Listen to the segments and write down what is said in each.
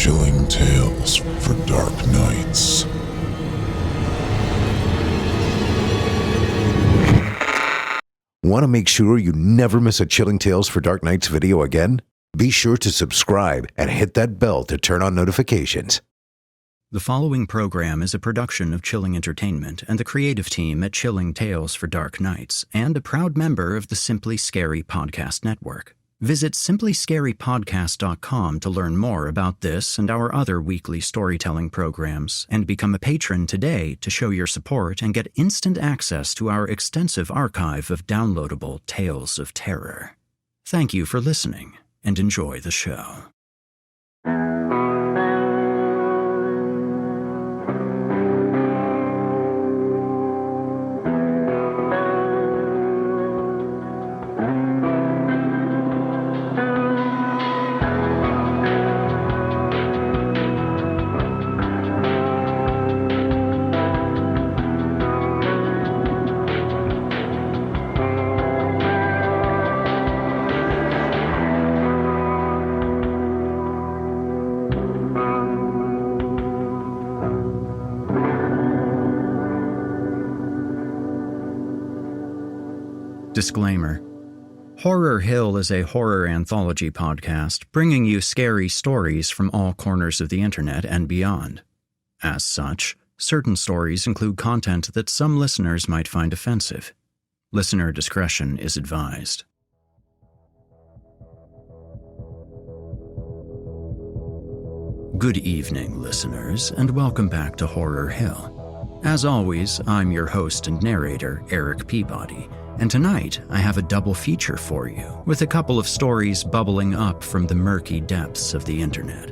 Chilling tales for dark nights. Want to make sure you never miss a Chilling Tales for Dark Nights video again? Be sure to subscribe and hit that bell to turn on notifications. The following program is a production of Chilling Entertainment and the creative team at Chilling Tales for Dark Nights, and a proud member of the Simply Scary Podcast Network. Visit simplyscarypodcast.com to learn more about this and our other weekly storytelling programs, and become a patron today to show your support and get instant access to our extensive archive of downloadable tales of terror. Thank you for listening, and enjoy the show. Disclaimer. Horror Hill is a horror anthology podcast bringing you scary stories from all corners of the internet and beyond. As such, certain stories include content that some listeners might find offensive. Listener discretion is advised. Good evening, listeners, and welcome back to Horror Hill. As always, I'm your host and narrator, Erik Peabody, and tonight I have a double feature for you, with a couple of stories bubbling up from the murky depths of the internet.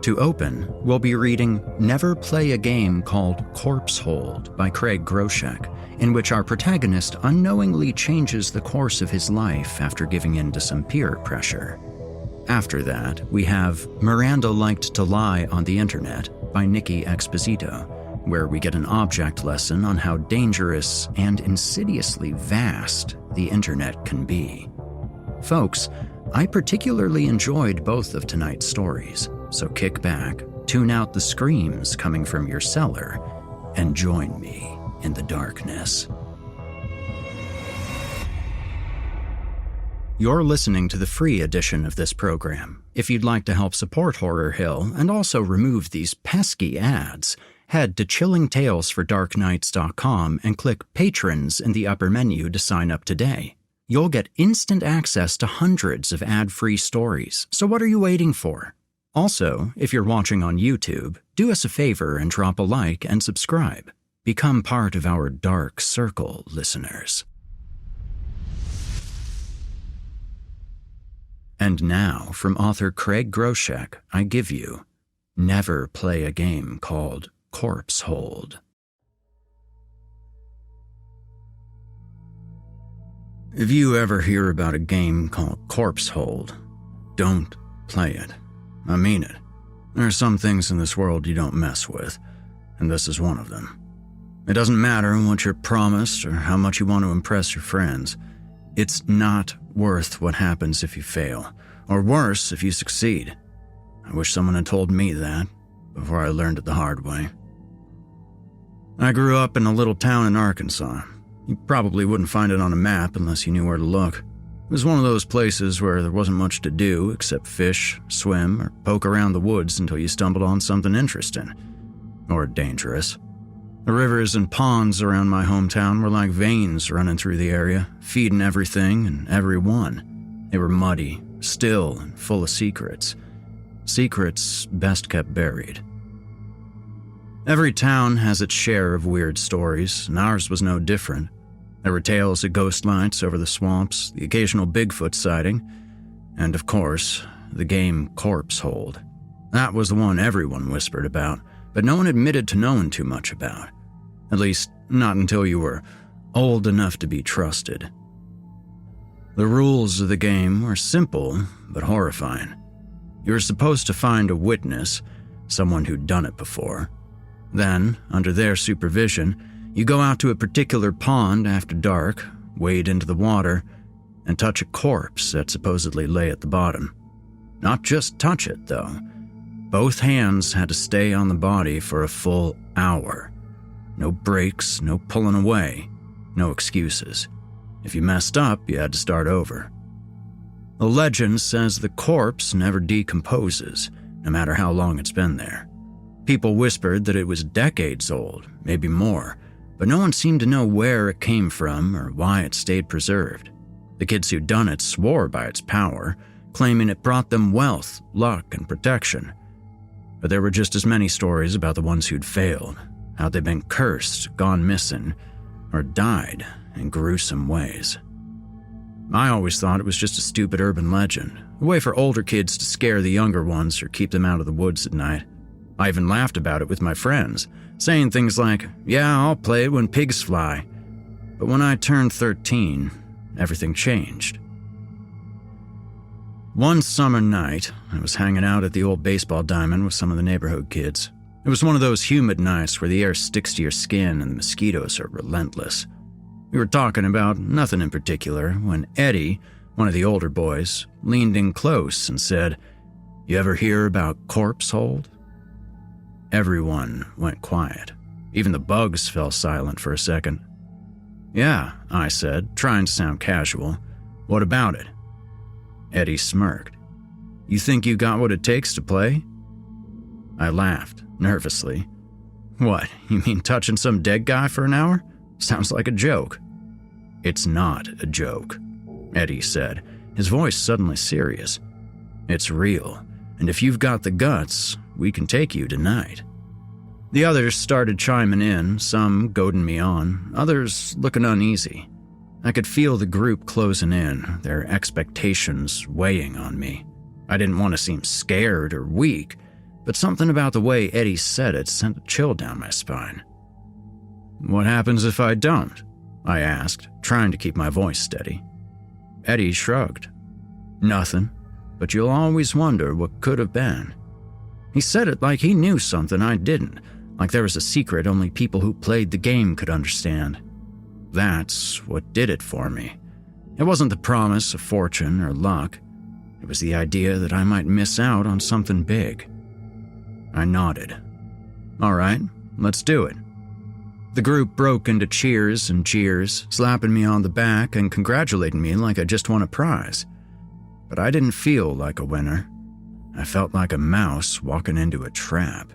To open, we'll be reading Never Play a Game Called Corpse Hold by Groshek, in which our protagonist unknowingly changes the course of his life after giving in to some peer pressure. After that, we have Miranda Liked to Lie on the Internet by Nicky Exposito, where we get an object lesson on how dangerous and insidiously vast the internet can be. Folks, I particularly enjoyed both of tonight's stories, so kick back, tune out the screams coming from your cellar, and join me in the darkness. You're listening to the free edition of this program. If you'd like to help support Horror Hill and also remove these pesky ads, head to chillingtalesfordarknights.com and click Patrons in the upper menu to sign up today. You'll get instant access to hundreds of ad-free stories, so what are you waiting for? Also, if you're watching on YouTube, do us a favor and drop a like and subscribe. Become part of our dark circle, listeners. And now, from author Groshek, I give you Never Play a Game Called Corpse Hold. If you ever hear about a game called Corpse Hold, don't play it. I mean it. There are some things in this world you don't mess with, and this is one of them. It doesn't matter what you're promised or how much you want to impress your friends. It's not worth what happens if you fail, or worse if you succeed. I wish someone had told me that before I learned it the hard way. I grew up in a little town in Arkansas. You probably wouldn't find it on a map unless you knew where to look. It was one of those places where there wasn't much to do except fish, swim, or poke around the woods until you stumbled on something interesting. Or dangerous. The rivers and ponds around my hometown were like veins running through the area, feeding everything and everyone. They were muddy, still, and full of secrets. Secrets best kept buried. Every town has its share of weird stories, and ours was no different. There were tales of ghost lights over the swamps, the occasional Bigfoot sighting, and of course, the game Corpse Hold. That was the one everyone whispered about, but no one admitted to knowing too much about. At least, not until you were old enough to be trusted. The rules of the game were simple, but horrifying. You were supposed to find a witness, someone who'd done it before. Then, under their supervision, you go out to a particular pond after dark, wade into the water, and touch a corpse that supposedly lay at the bottom. Not just touch it, though. Both hands had to stay on the body for a full hour. No breaks, no pulling away, no excuses. If you messed up, you had to start over. The legend says the corpse never decomposes, no matter how long it's been there. People whispered that it was decades old, maybe more, but no one seemed to know where it came from or why it stayed preserved. The kids who'd done it swore by its power, claiming it brought them wealth, luck, and protection. But there were just as many stories about the ones who'd failed, how they'd been cursed, gone missing, or died in gruesome ways. I always thought it was just a stupid urban legend, a way for older kids to scare the younger ones or keep them out of the woods at night. I even laughed about it with my friends, saying things like, "Yeah, I'll play it when pigs fly." But when I turned 13, everything changed. One summer night, I was hanging out at the old baseball diamond with some of the neighborhood kids. It was one of those humid nights where the air sticks to your skin and the mosquitoes are relentless. We were talking about nothing in particular when Eddie, one of the older boys, leaned in close and said, "You ever hear about corpse hold?" Everyone went quiet. Even the bugs fell silent for a second. "Yeah," I said, trying to sound casual. "What about it?" Eddie smirked. "You think you got what it takes to play?" I laughed, nervously. "What, you mean touching some dead guy for an hour? Sounds like a joke." "It's not a joke," Eddie said, his voice suddenly serious. "It's real, and if you've got the guts, we can take you tonight." The others started chiming in, some goading me on, others looking uneasy. I could feel the group closing in, their expectations weighing on me. I didn't want to seem scared or weak, but something about the way Eddie said it sent a chill down my spine. "What happens if I don't?" I asked, trying to keep my voice steady. Eddie shrugged. "Nothing, but you'll always wonder what could have been." He said it like he knew something I didn't, like there was a secret only people who played the game could understand. That's what did it for me. It wasn't the promise of fortune or luck. It was the idea that I might miss out on something big. I nodded. "All right, let's do it." The group broke into cheers and jeers, slapping me on the back and congratulating me like I just won a prize. But I didn't feel like a winner. I felt like a mouse walking into a trap.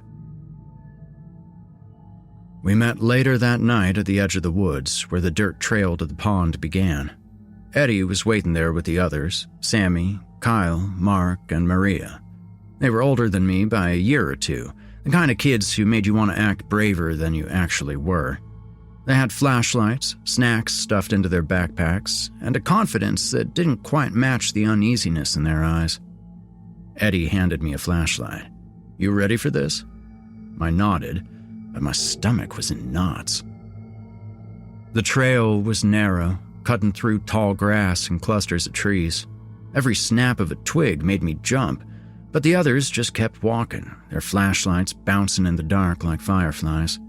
We met later that night at the edge of the woods where the dirt trail to the pond began. Eddie was waiting there with the others, Sammy, Kyle, Mark, and Maria. They were older than me by a year or two, the kind of kids who made you want to act braver than you actually were. They had flashlights, snacks stuffed into their backpacks, and a confidence that didn't quite match the uneasiness in their eyes. Eddie handed me a flashlight. "You ready for this?" I nodded, but my stomach was in knots. The trail was narrow, cutting through tall grass and clusters of trees. Every snap of a twig made me jump, but the others just kept walking, their flashlights bouncing in the dark like fireflies.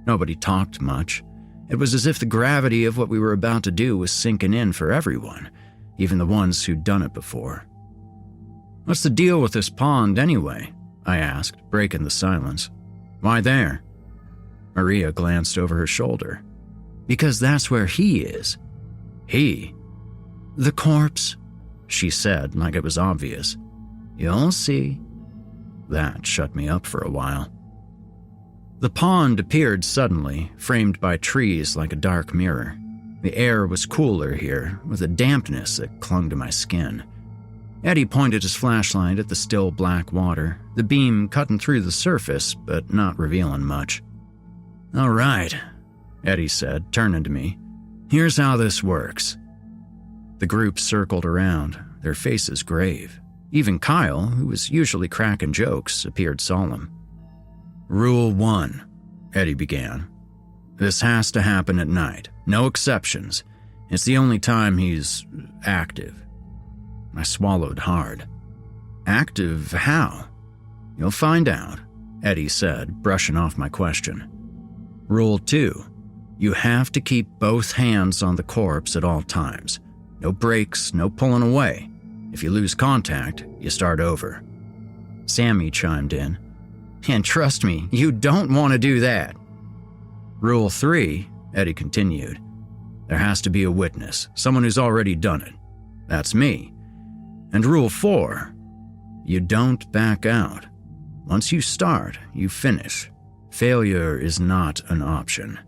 Nobody talked much. It was as if the gravity of what we were about to do was sinking in for everyone, even the ones who'd done it before. "What's the deal with this pond anyway?" I asked, breaking the silence. "Why there?" Maria glanced over her shoulder. "Because that's where he is." "He?" "The corpse," she said like it was obvious. "You'll see." That shut me up for a while. The pond appeared suddenly, framed by trees like a dark mirror. The air was cooler here, with a dampness that clung to my skin. Eddie pointed his flashlight at the still black water, the beam cutting through the surface but not revealing much. "All right," Eddie said, turning to me. "Here's how this works." The group circled around, their faces grave. Even Kyle, who was usually cracking jokes, appeared solemn. "Rule 1, Eddie began. "This has to happen at night, no exceptions. It's the only time he's active." I swallowed hard. "Active how?" "You'll find out," Eddie said, brushing off my question. "Rule 2, you have to keep both hands on the corpse at all times. No breaks, no pulling away. If you lose contact, you start over." Sammy chimed in. And trust me, you don't want to do that. Rule 3, Eddie continued. There has to be a witness, someone who's already done it. That's me. And Rule 4, you don't back out. Once you start, you finish. Failure is not an option.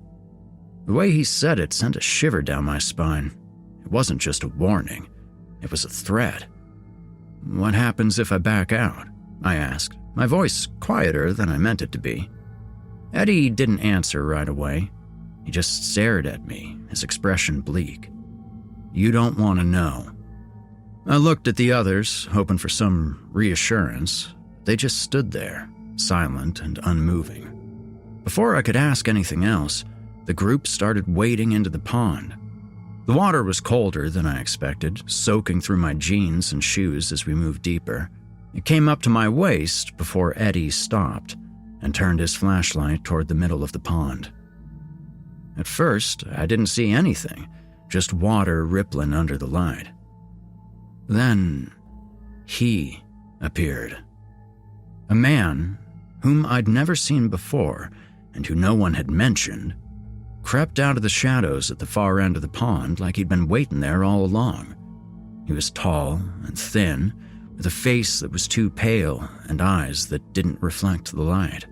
The way he said it sent a shiver down my spine. It wasn't just a warning. It was a threat. What happens if I back out? I asked, my voice quieter than I meant it to be. Eddie didn't answer right away. He just stared at me, his expression bleak. You don't want to know. I looked at the others, hoping for some reassurance. They just stood there, silent and unmoving. Before I could ask anything else, the group started wading into the pond. The water was colder than I expected, soaking through my jeans and shoes as we moved deeper. It came up to my waist before Eddie stopped and turned his flashlight toward the middle of the pond. At first, I didn't see anything, just water rippling under the light. Then, he appeared. A man whom I'd never seen before and who no one had mentioned crept out of the shadows at the far end of the pond like he'd been waiting there all along. He was tall and thin, with a face that was too pale and eyes that didn't reflect the light.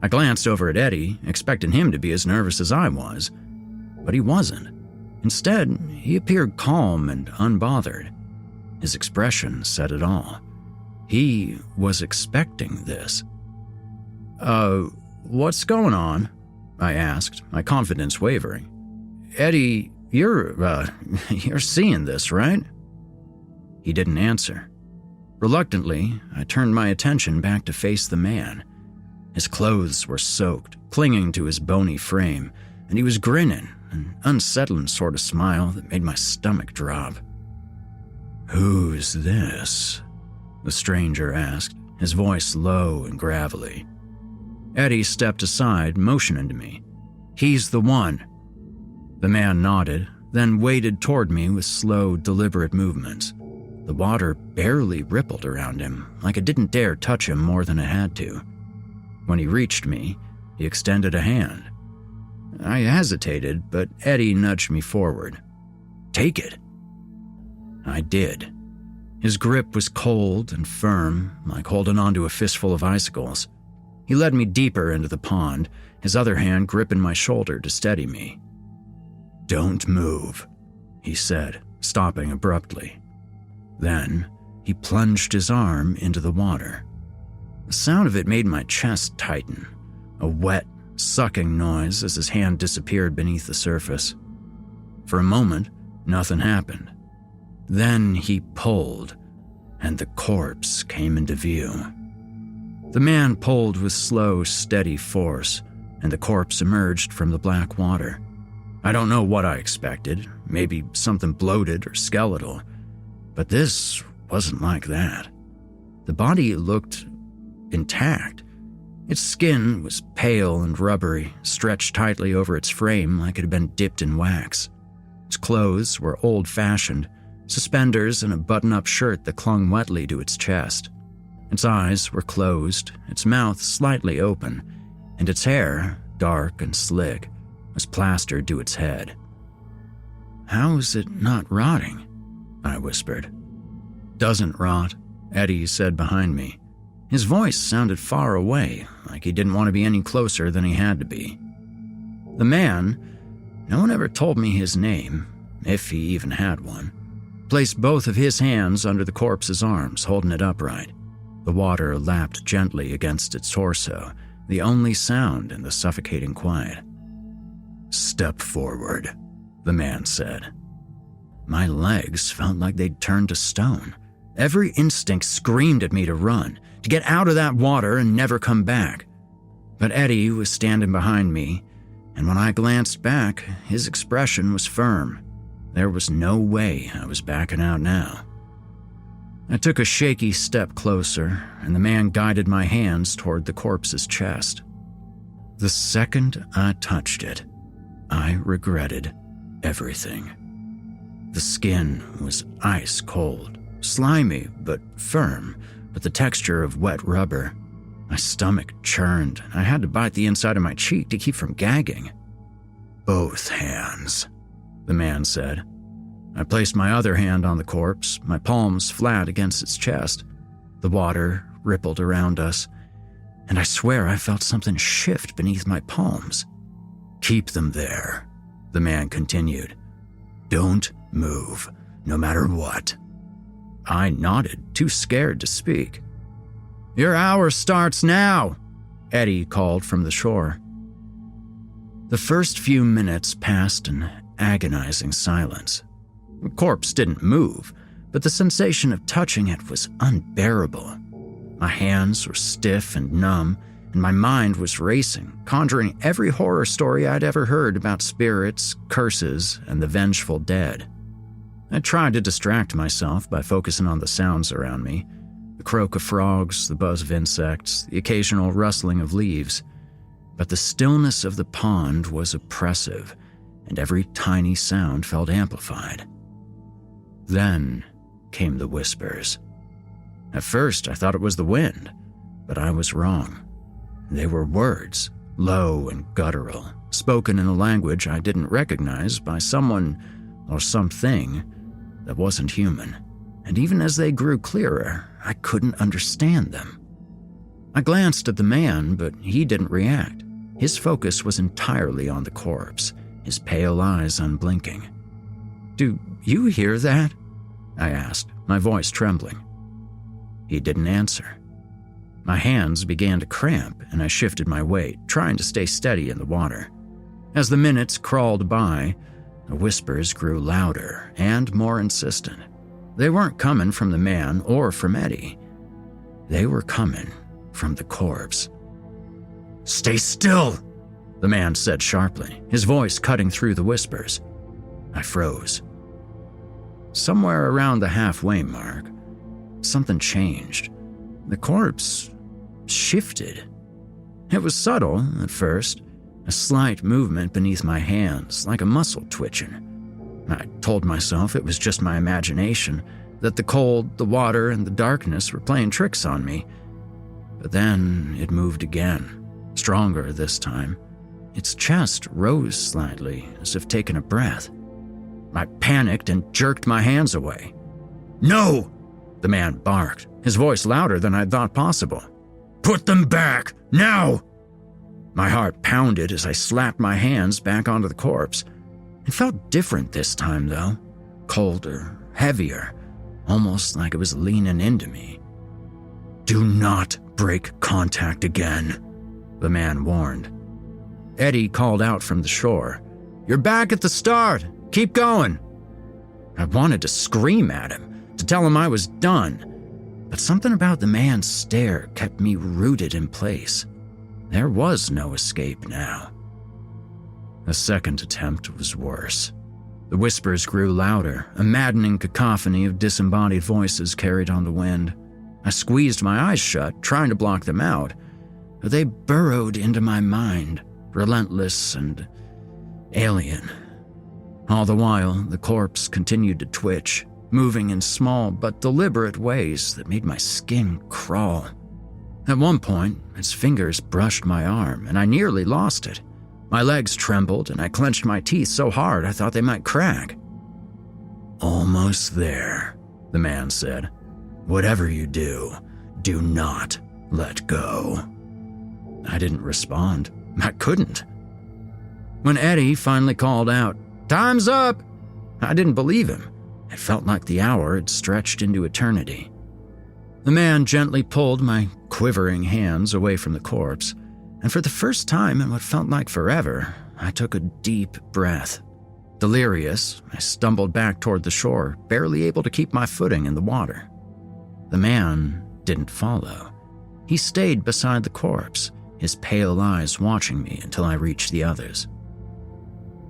I glanced over at Eddie, expecting him to be as nervous as I was, but he wasn't. Instead, he appeared calm and unbothered. His expression said it all. He was expecting this. What's going on?" I asked, my confidence wavering. "Eddie, you're seeing this, right?" He didn't answer. Reluctantly, I turned my attention back to face the man. His clothes were soaked, clinging to his bony frame, and he was grinning, an unsettling sort of smile that made my stomach drop. "Who's this?" the stranger asked, his voice low and gravelly. Eddie stepped aside, motioning to me. "He's the one." The man nodded, then waded toward me with slow, deliberate movements. The water barely rippled around him, like it didn't dare touch him more than it had to. When he reached me, he extended a hand. I hesitated, but Eddie nudged me forward. "Take it." I did. His grip was cold and firm, like holding onto a fistful of icicles. He led me deeper into the pond, his other hand gripping my shoulder to steady me. "Don't move," he said, stopping abruptly. Then, he plunged his arm into the water. The sound of it made my chest tighten, a wet, sucking noise as his hand disappeared beneath the surface. For a moment, nothing happened. Then he pulled, and the corpse came into view. The man pulled with slow, steady force, and the corpse emerged from the black water. I don't know what I expected, maybe something bloated or skeletal, but this wasn't like that. The body looked intact. Its skin was pale and rubbery, stretched tightly over its frame like it had been dipped in wax. Its clothes were old-fashioned, suspenders and a button-up shirt that clung wetly to its chest. Its eyes were closed, its mouth slightly open, and its hair, dark and slick, was plastered to its head. "How is it not rotting?" I whispered. "Doesn't rot," Eddie said behind me. His voice sounded far away, like he didn't want to be any closer than he had to be. The man, no one ever told me his name, if he even had one, placed both of his hands under the corpse's arms, holding it upright. The water lapped gently against its torso, the only sound in the suffocating quiet. "Step forward," the man said. My legs felt like they'd turned to stone. Every instinct screamed at me to run, to get out of that water and never come back. But Eddie was standing behind me, and when I glanced back, his expression was firm. There was no way I was backing out now. I took a shaky step closer, and the man guided my hands toward the corpse's chest. The second I touched it, I regretted everything. The skin was ice cold, slimy but firm, but the texture of wet rubber. My stomach churned, and I had to bite the inside of my cheek to keep from gagging. "Both hands," the man said. I placed my other hand on the corpse, my palms flat against its chest. The water rippled around us, and I swear I felt something shift beneath my palms. "Keep them there," the man continued. "Don't move, no matter what." I nodded, too scared to speak. "Your hour starts now," Eddie called from the shore. The first few minutes passed in agonizing silence. The corpse didn't move, but the sensation of touching it was unbearable. My hands were stiff and numb, and my mind was racing, conjuring every horror story I'd ever heard about spirits, curses, and the vengeful dead. I tried to distract myself by focusing on the sounds around me, the croak of frogs, the buzz of insects, the occasional rustling of leaves. But the stillness of the pond was oppressive, and every tiny sound felt amplified. Then came the whispers. At first, I thought it was the wind, but I was wrong. They were words, low and guttural, spoken in a language I didn't recognize by someone or something that wasn't human. And even as they grew clearer, I couldn't understand them. I glanced at the man, but he didn't react. His focus was entirely on the corpse, his pale eyes unblinking. "Do you hear that?" I asked, my voice trembling. He didn't answer. My hands began to cramp, and I shifted my weight, trying to stay steady in the water. As the minutes crawled by, the whispers grew louder and more insistent. They weren't coming from the man or from Eddie. They were coming from the corpse. "Stay still," the man said sharply, his voice cutting through the whispers. I froze. Somewhere around the halfway mark, something changed. The corpse shifted. It was subtle at first, a slight movement beneath my hands, like a muscle twitching. I told myself it was just my imagination, that the cold, the water, and the darkness were playing tricks on me. But then it moved again, stronger this time. Its chest rose slightly, as if taking a breath. I panicked and jerked my hands away. "No!" the man barked, his voice louder than I'd thought possible. "Put them back, now!" My heart pounded as I slapped my hands back onto the corpse. It felt different this time, though. Colder, heavier, almost like it was leaning into me. "Do not break contact again," the man warned. Eddie called out from the shore. "You're back at the start! Keep going!" I wanted to scream at him, to tell him I was done, but something about the man's stare kept me rooted in place. There was no escape now. The second attempt was worse. The whispers grew louder, a maddening cacophony of disembodied voices carried on the wind. I squeezed my eyes shut, trying to block them out, but they burrowed into my mind, relentless and alien. All the while, the corpse continued to twitch, moving in small but deliberate ways that made my skin crawl. At one point, its fingers brushed my arm, and I nearly lost it. My legs trembled, and I clenched my teeth so hard I thought they might crack. "Almost there," the man said. "Whatever you do, do not let go." I didn't respond. I couldn't. When Eddie finally called out, "Time's up!" I didn't believe him. It felt like the hour had stretched into eternity. The man gently pulled my quivering hands away from the corpse, and for the first time in what felt like forever, I took a deep breath. Delirious, I stumbled back toward the shore, barely able to keep my footing in the water. The man didn't follow. He stayed beside the corpse, his pale eyes watching me until I reached the others.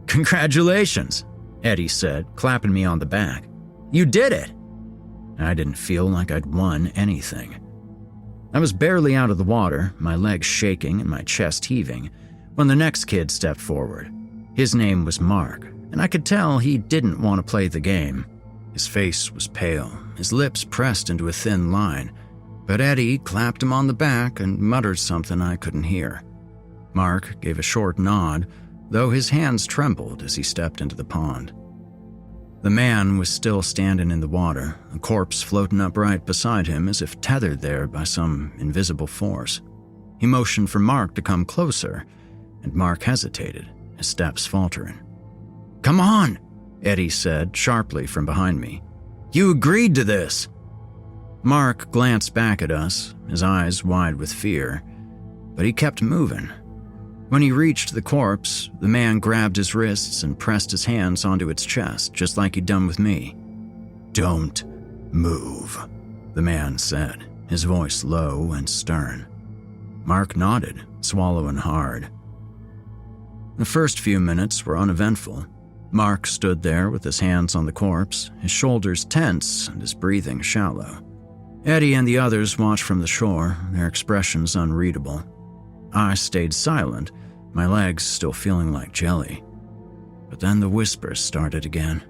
"Congratulations," Eddie said, clapping me on the back. "You did it!" I didn't feel like I'd won anything. I was barely out of the water, my legs shaking and my chest heaving, when the next kid stepped forward. His name was Mark, and I could tell he didn't want to play the game. His face was pale, his lips pressed into a thin line, But Eddie clapped him on the back and muttered something I couldn't hear. Mark gave a short nod, though his hands trembled as he stepped into the pond. The man was still standing in the water, a corpse floating upright beside him as if tethered there by some invisible force. He motioned for Mark to come closer, and Mark hesitated, his steps faltering. "Come on," Eddie said sharply from behind me. "You agreed to this." Mark glanced back at us, his eyes wide with fear, but he kept moving. When he reached the corpse, the man grabbed his wrists and pressed his hands onto its chest, just like he'd done with me. "Don't move," the man said, his voice low and stern. Mark nodded, swallowing hard. The first few minutes were uneventful. Mark stood there with his hands on the corpse, his shoulders tense and his breathing shallow. Eddie and the others watched from the shore, their expressions unreadable. I stayed silent, my legs still feeling like jelly. But then the whispers started again.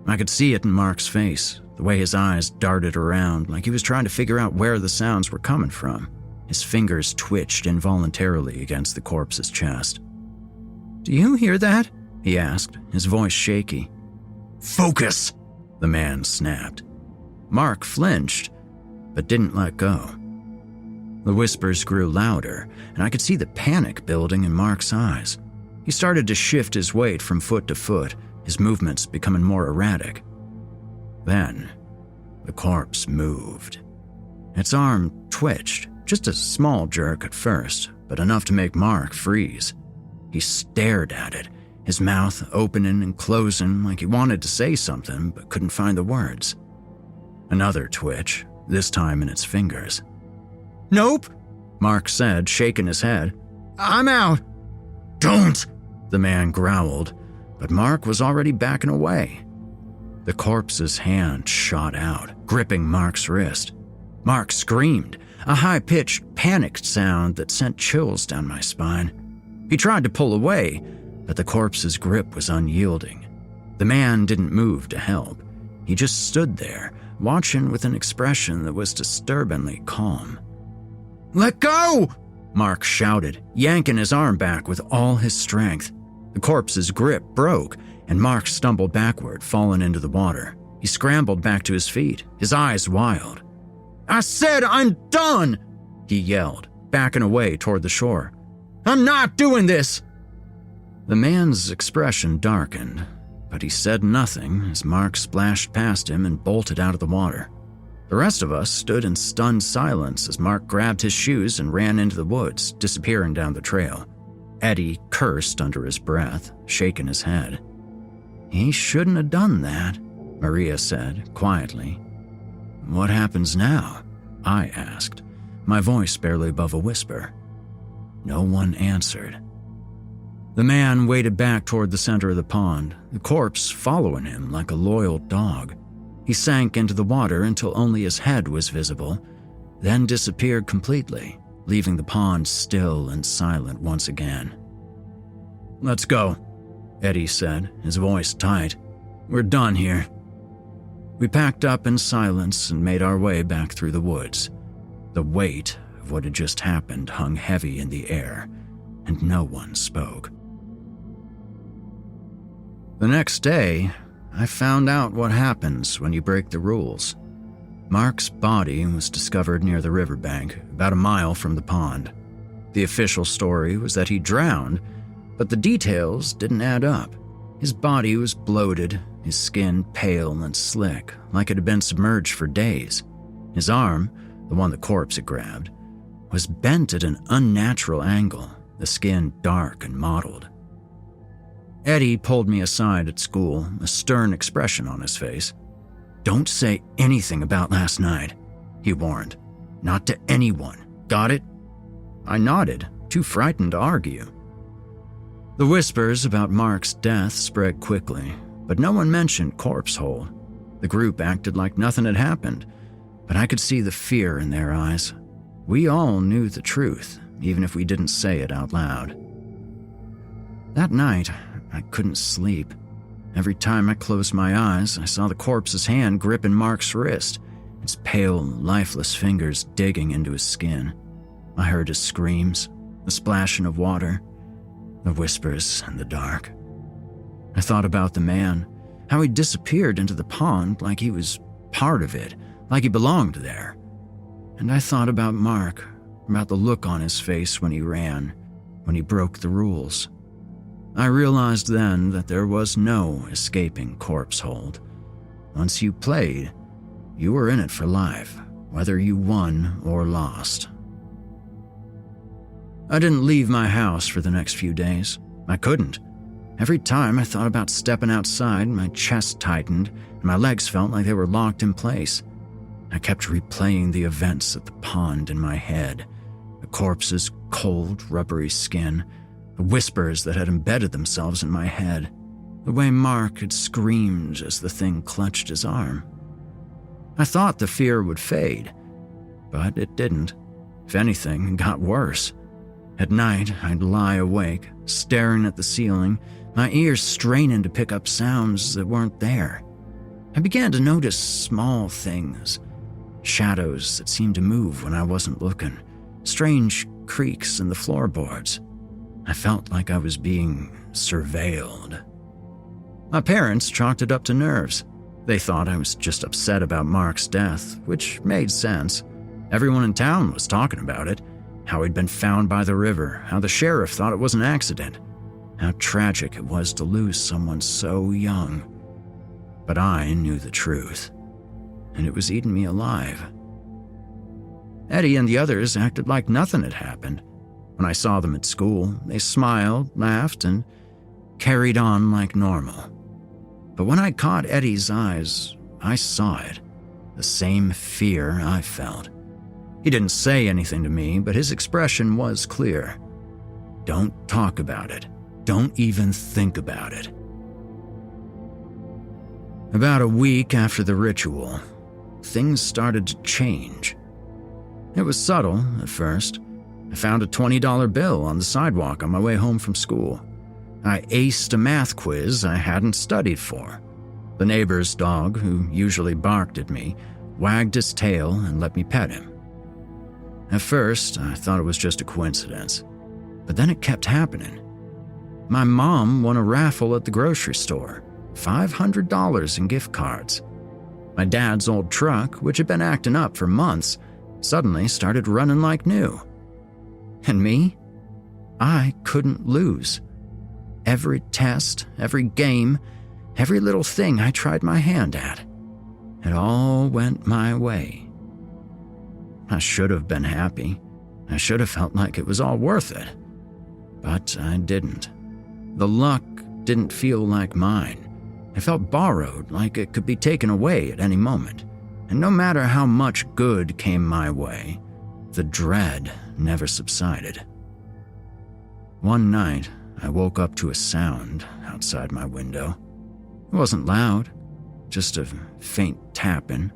I could see it in Mark's face, the way his eyes darted around like he was trying to figure out where the sounds were coming from. His fingers twitched involuntarily against the corpse's chest. "Do you hear that?" he asked, his voice shaky. "Focus!" the man snapped. Mark flinched, but didn't let go. The whispers grew louder, and I could see the panic building in Mark's eyes. He started to shift his weight from foot to foot, his movements becoming more erratic. Then, the corpse moved. Its arm twitched, just a small jerk at first, but enough to make Mark freeze. He stared at it, his mouth opening and closing like he wanted to say something but couldn't find the words. Another twitch, this time in its fingers. "Nope," Mark said, shaking his head. "I'm out." "Don't," the man growled, but Mark was already backing away. The corpse's hand shot out, gripping Mark's wrist. Mark screamed, a high-pitched, panicked sound that sent chills down my spine. He tried to pull away, but the corpse's grip was unyielding. The man didn't move to help. He just stood there, watching with an expression that was disturbingly calm. "Let go!" Mark shouted, yanking his arm back with all his strength. The corpse's grip broke, and Mark stumbled backward, falling into the water. He scrambled back to his feet, his eyes wild. "I said I'm done!" he yelled, backing away toward the shore. "I'm not doing this!" The man's expression darkened, but he said nothing as Mark splashed past him and bolted out of the water. The rest of us stood in stunned silence as Mark grabbed his shoes and ran into the woods, disappearing down the trail. Eddie cursed under his breath, shaking his head. "He shouldn't have done that," Maria said quietly. "What happens now?" I asked, my voice barely above a whisper. No one answered. The man waded back toward the center of the pond, the corpse following him like a loyal dog. He sank into the water until only his head was visible, then disappeared completely, leaving the pond still and silent once again. "Let's go," Eddie said, his voice tight. "We're done here." We packed up in silence and made our way back through the woods. The weight of what had just happened hung heavy in the air, and no one spoke. The next day, I found out what happens when you break the rules. Mark's body was discovered near the riverbank, about a mile from the pond. The official story was that he drowned, but the details didn't add up. His body was bloated, his skin pale and slick, like it had been submerged for days. His arm, the one the corpse had grabbed, was bent at an unnatural angle, the skin dark and mottled. Eddie pulled me aside at school, a stern expression on his face. "Don't say anything about last night," he warned. "Not to anyone. Got it?" I nodded, too frightened to argue. The whispers about Mark's death spread quickly, but no one mentioned corpse hole. The group acted like nothing had happened, but I could see the fear in their eyes. We all knew the truth, even if we didn't say it out loud. That night, I couldn't sleep. Every time I closed my eyes, I saw the corpse's hand gripping Mark's wrist. its pale, lifeless fingers digging into his skin. I heard his screams, the splashing of water, the whispers in the dark. I thought about the man, how he disappeared into the pond like he was part of it, like he belonged there. And I thought about Mark, about the look on his face when he ran, when he broke the rules. I realized then that there was no escaping Corpse Hold. Once you played, you were in it for life, whether you won or lost. I didn't leave my house for the next few days. I couldn't. Every time I thought about stepping outside, my chest tightened and my legs felt like they were locked in place. I kept replaying the events at the pond in my head, the corpse's cold, rubbery skin, the whispers that had embedded themselves in my head, the way Mark had screamed as the thing clutched his arm. I thought the fear would fade, but it didn't. If anything, it got worse. At night, I'd lie awake, staring at the ceiling, my ears straining to pick up sounds that weren't there. I began to notice small things, shadows that seemed to move when I wasn't looking, strange creaks in the floorboards. I felt like I was being surveilled. My parents chalked it up to nerves. They thought I was just upset about Mark's death, which made sense. Everyone in town was talking about it, how he'd been found by the river, how the sheriff thought it was an accident, how tragic it was to lose someone so young. But I knew the truth, and it was eating me alive. Eddie and the others acted like nothing had happened. When I saw them at school, they smiled, laughed, and carried on like normal. But when I caught Eddie's eyes, I saw it, the same fear I felt. He didn't say anything to me, but his expression was clear. Don't talk about it. Don't even think about it. About a week after the ritual, things started to change. It was subtle at first. I found a $20 bill on the sidewalk on my way home from school. I aced a math quiz I hadn't studied for. The neighbor's dog, who usually barked at me, wagged his tail and let me pet him. At first, I thought it was just a coincidence, but then it kept happening. My mom won a raffle at the grocery store, $500 in gift cards. My dad's old truck, which had been acting up for months, suddenly started running like new. And me? I couldn't lose. Every test, every game, every little thing I tried my hand at, it all went my way. I should have been happy. I should have felt like it was all worth it. But I didn't. The luck didn't feel like mine. It felt borrowed, like it could be taken away at any moment. And no matter how much good came my way, the dread never subsided. One night, I woke up to a sound outside my window. It wasn't loud, just a faint tapping,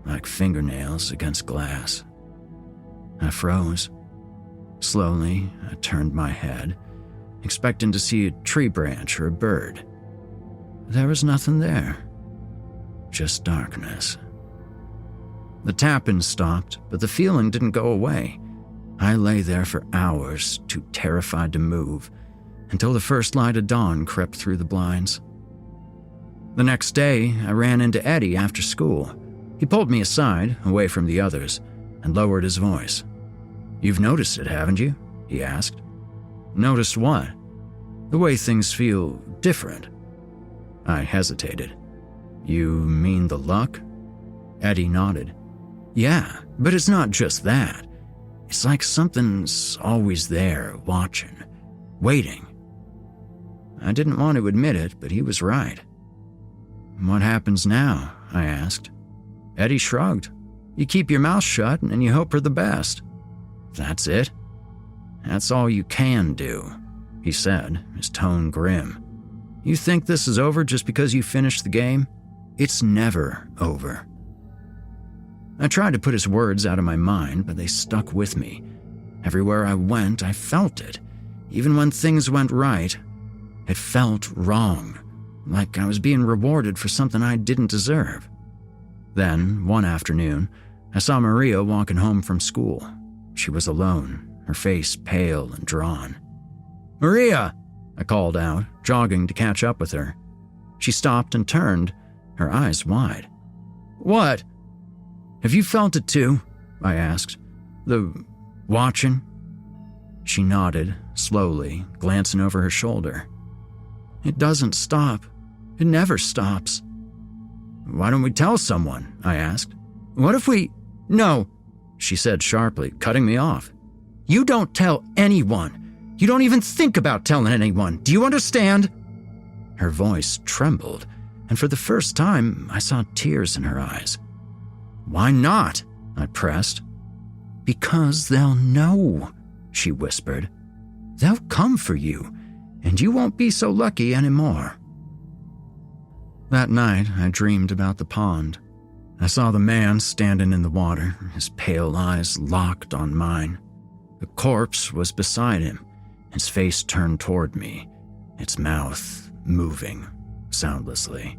like fingernails against glass. I froze. Slowly, I turned my head, expecting to see a tree branch or a bird. There was nothing there, just darkness. The tapping stopped, but the feeling didn't go away. I lay there for hours, too terrified to move, until the first light of dawn crept through the blinds. The next day, I ran into Eddie after school. He pulled me aside, away from the others, and lowered his voice. "You've noticed it, haven't you?" he asked. "Noticed what?" "The way things feel different." I hesitated. "You mean the luck?" Eddie nodded. "Yeah, but it's not just that. It's like something's always there, watching, waiting." I didn't want to admit it, but he was right. "What happens now?" I asked. Eddie shrugged. "You keep your mouth shut and you hope for the best." "That's it?" "That's all you can do," he said, his tone grim. "You think this is over just because you finished the game? It's never over." I tried to put his words out of my mind, but they stuck with me. Everywhere I went, I felt it. Even when things went right, it felt wrong, like I was being rewarded for something I didn't deserve. Then, one afternoon, I saw Maria walking home from school. She was alone, her face pale and drawn. "Maria!" I called out, jogging to catch up with her. She stopped and turned, her eyes wide. "What?" "Have you felt it too?" I asked. "The watching?" She nodded, slowly, glancing over her shoulder. "It doesn't stop. It never stops." "Why don't we tell someone?" I asked. "What if we—" "No," she said sharply, cutting me off. "You don't tell anyone. You don't even think about telling anyone. Do you understand?" Her voice trembled, and for the first time, I saw tears in her eyes. "Why not?" I pressed. "Because they'll know," she whispered. "They'll come for you, and you won't be so lucky anymore." That night, I dreamed about the pond. I saw the man standing in the water, his pale eyes locked on mine. The corpse was beside him, his face turned toward me, its mouth moving soundlessly.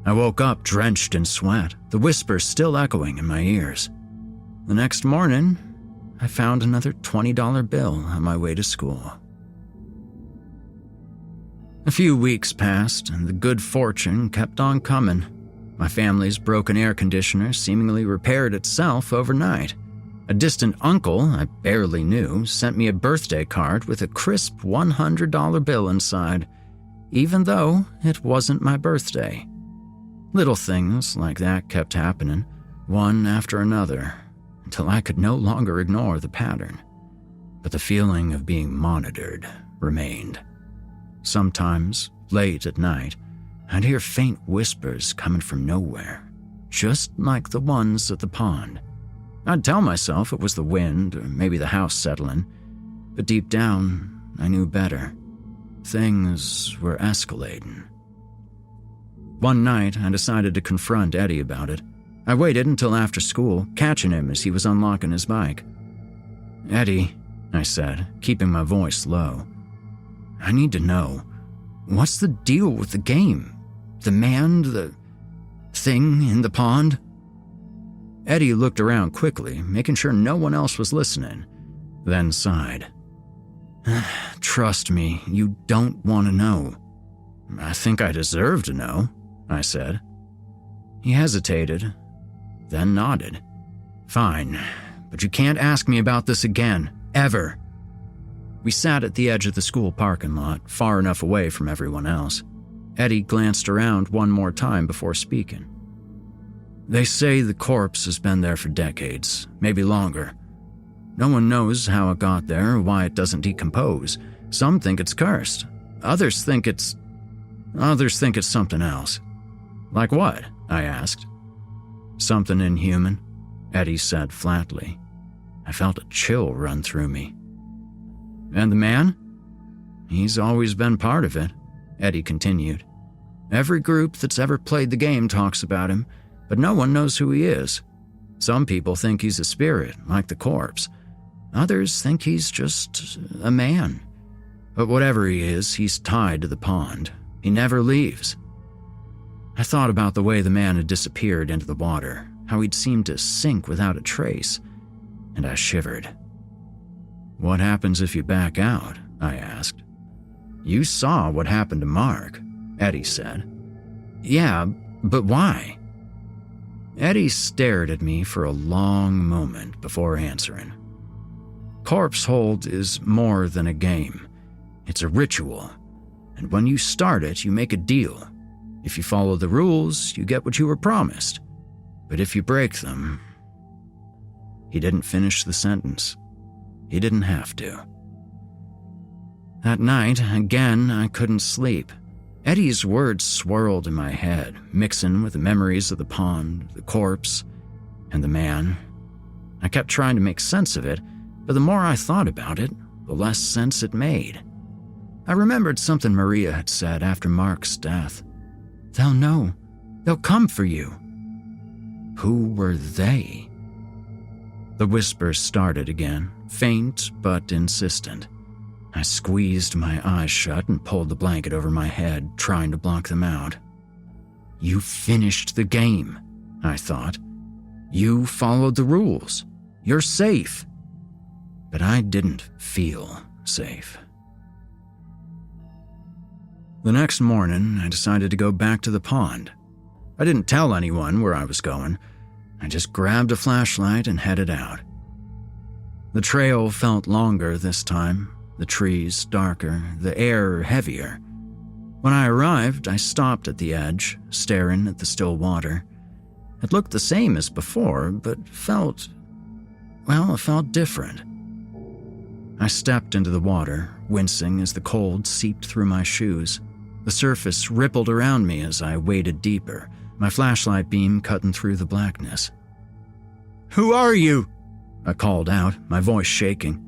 I woke up drenched in sweat, the whispers still echoing in my ears. The next morning, I found another $20 bill on my way to school. A few weeks passed, and the good fortune kept on coming. My family's broken air conditioner seemingly repaired itself overnight. A distant uncle I barely knew sent me a birthday card with a crisp $100 bill inside, even though it wasn't my birthday. Little things like that kept happening, one after another, until I could no longer ignore the pattern. But the feeling of being monitored remained. Sometimes, late at night, I'd hear faint whispers coming from nowhere, just like the ones at the pond. I'd tell myself it was the wind or maybe the house settling, but deep down, I knew better. Things were escalating. One night, I decided to confront Eddie about it. I waited until after school, catching him as he was unlocking his bike. "Eddie," I said, keeping my voice low, "I need to know, what's the deal with the game? The man, the thing in the pond?" Eddie looked around quickly, making sure no one else was listening, then sighed. "Trust me, you don't want to know." "I think I deserve to know," I said. He hesitated, then nodded. "Fine, but you can't ask me about this again, ever." We sat at the edge of the school parking lot, far enough away from everyone else. Eddie glanced around one more time before speaking. "They say the corpse has been there for decades, maybe longer. No one knows how it got there or why it doesn't decompose. Some think it's cursed. Others think it's something else." "Like what?" I asked. "Something inhuman," Eddie said flatly. I felt a chill run through me. "And the man?" "He's always been part of it," Eddie continued. "Every group that's ever played the game talks about him, but no one knows who he is. Some people think he's a spirit, like the corpse. Others think he's just a man. But whatever he is, he's tied to the pond. He never leaves." I thought about the way the man had disappeared into the water, how he'd seemed to sink without a trace, and I shivered. "What happens if you back out?" I asked. "You saw what happened to Mark," Eddie said. "Yeah, but why?" Eddie stared at me for a long moment before answering. "Corpse Hold is more than a game. It's a ritual, and when you start it, you make a deal. If you follow the rules, you get what you were promised. But if you break them..." He didn't finish the sentence. He didn't have to. That night, again, I couldn't sleep. Eddie's words swirled in my head, mixing with the memories of the pond, the corpse, and the man. I kept trying to make sense of it, but the more I thought about it, the less sense it made. I remembered something Maria had said after Mark's death. "They'll know. They'll come for you." Who were they? The whispers started again, faint but insistent. I squeezed my eyes shut and pulled the blanket over my head, trying to block them out. "You finished the game," I thought. You followed the rules. You're safe. But I didn't feel safe. The next morning, I decided to go back to the pond. I didn't tell anyone where I was going. I just grabbed a flashlight and headed out. The trail felt longer this time, the trees darker, the air heavier. When I arrived, I stopped at the edge, staring at the still water. It looked the same as before, but it felt different. I stepped into the water, wincing as the cold seeped through my shoes. The surface rippled around me as I waded deeper, my flashlight beam cutting through the blackness. "Who are you?" I called out, my voice shaking.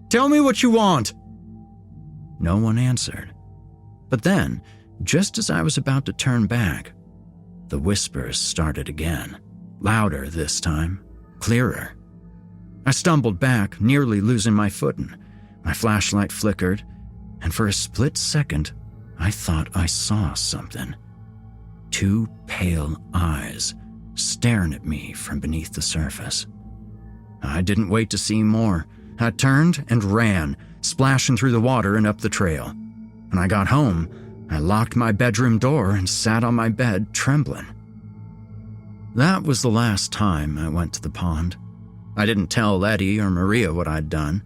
"Tell me what you want." No one answered. But then, just as I was about to turn back, the whispers started again, louder this time, clearer. I stumbled back, nearly losing my footing. My flashlight flickered, and for a split second, I thought I saw something. 2 pale eyes staring at me from beneath the surface. I didn't wait to see more. I turned and ran, splashing through the water and up the trail. When I got home, I locked my bedroom door and sat on my bed, trembling. That was the last time I went to the pond. I didn't tell Eddie or Maria what I'd done.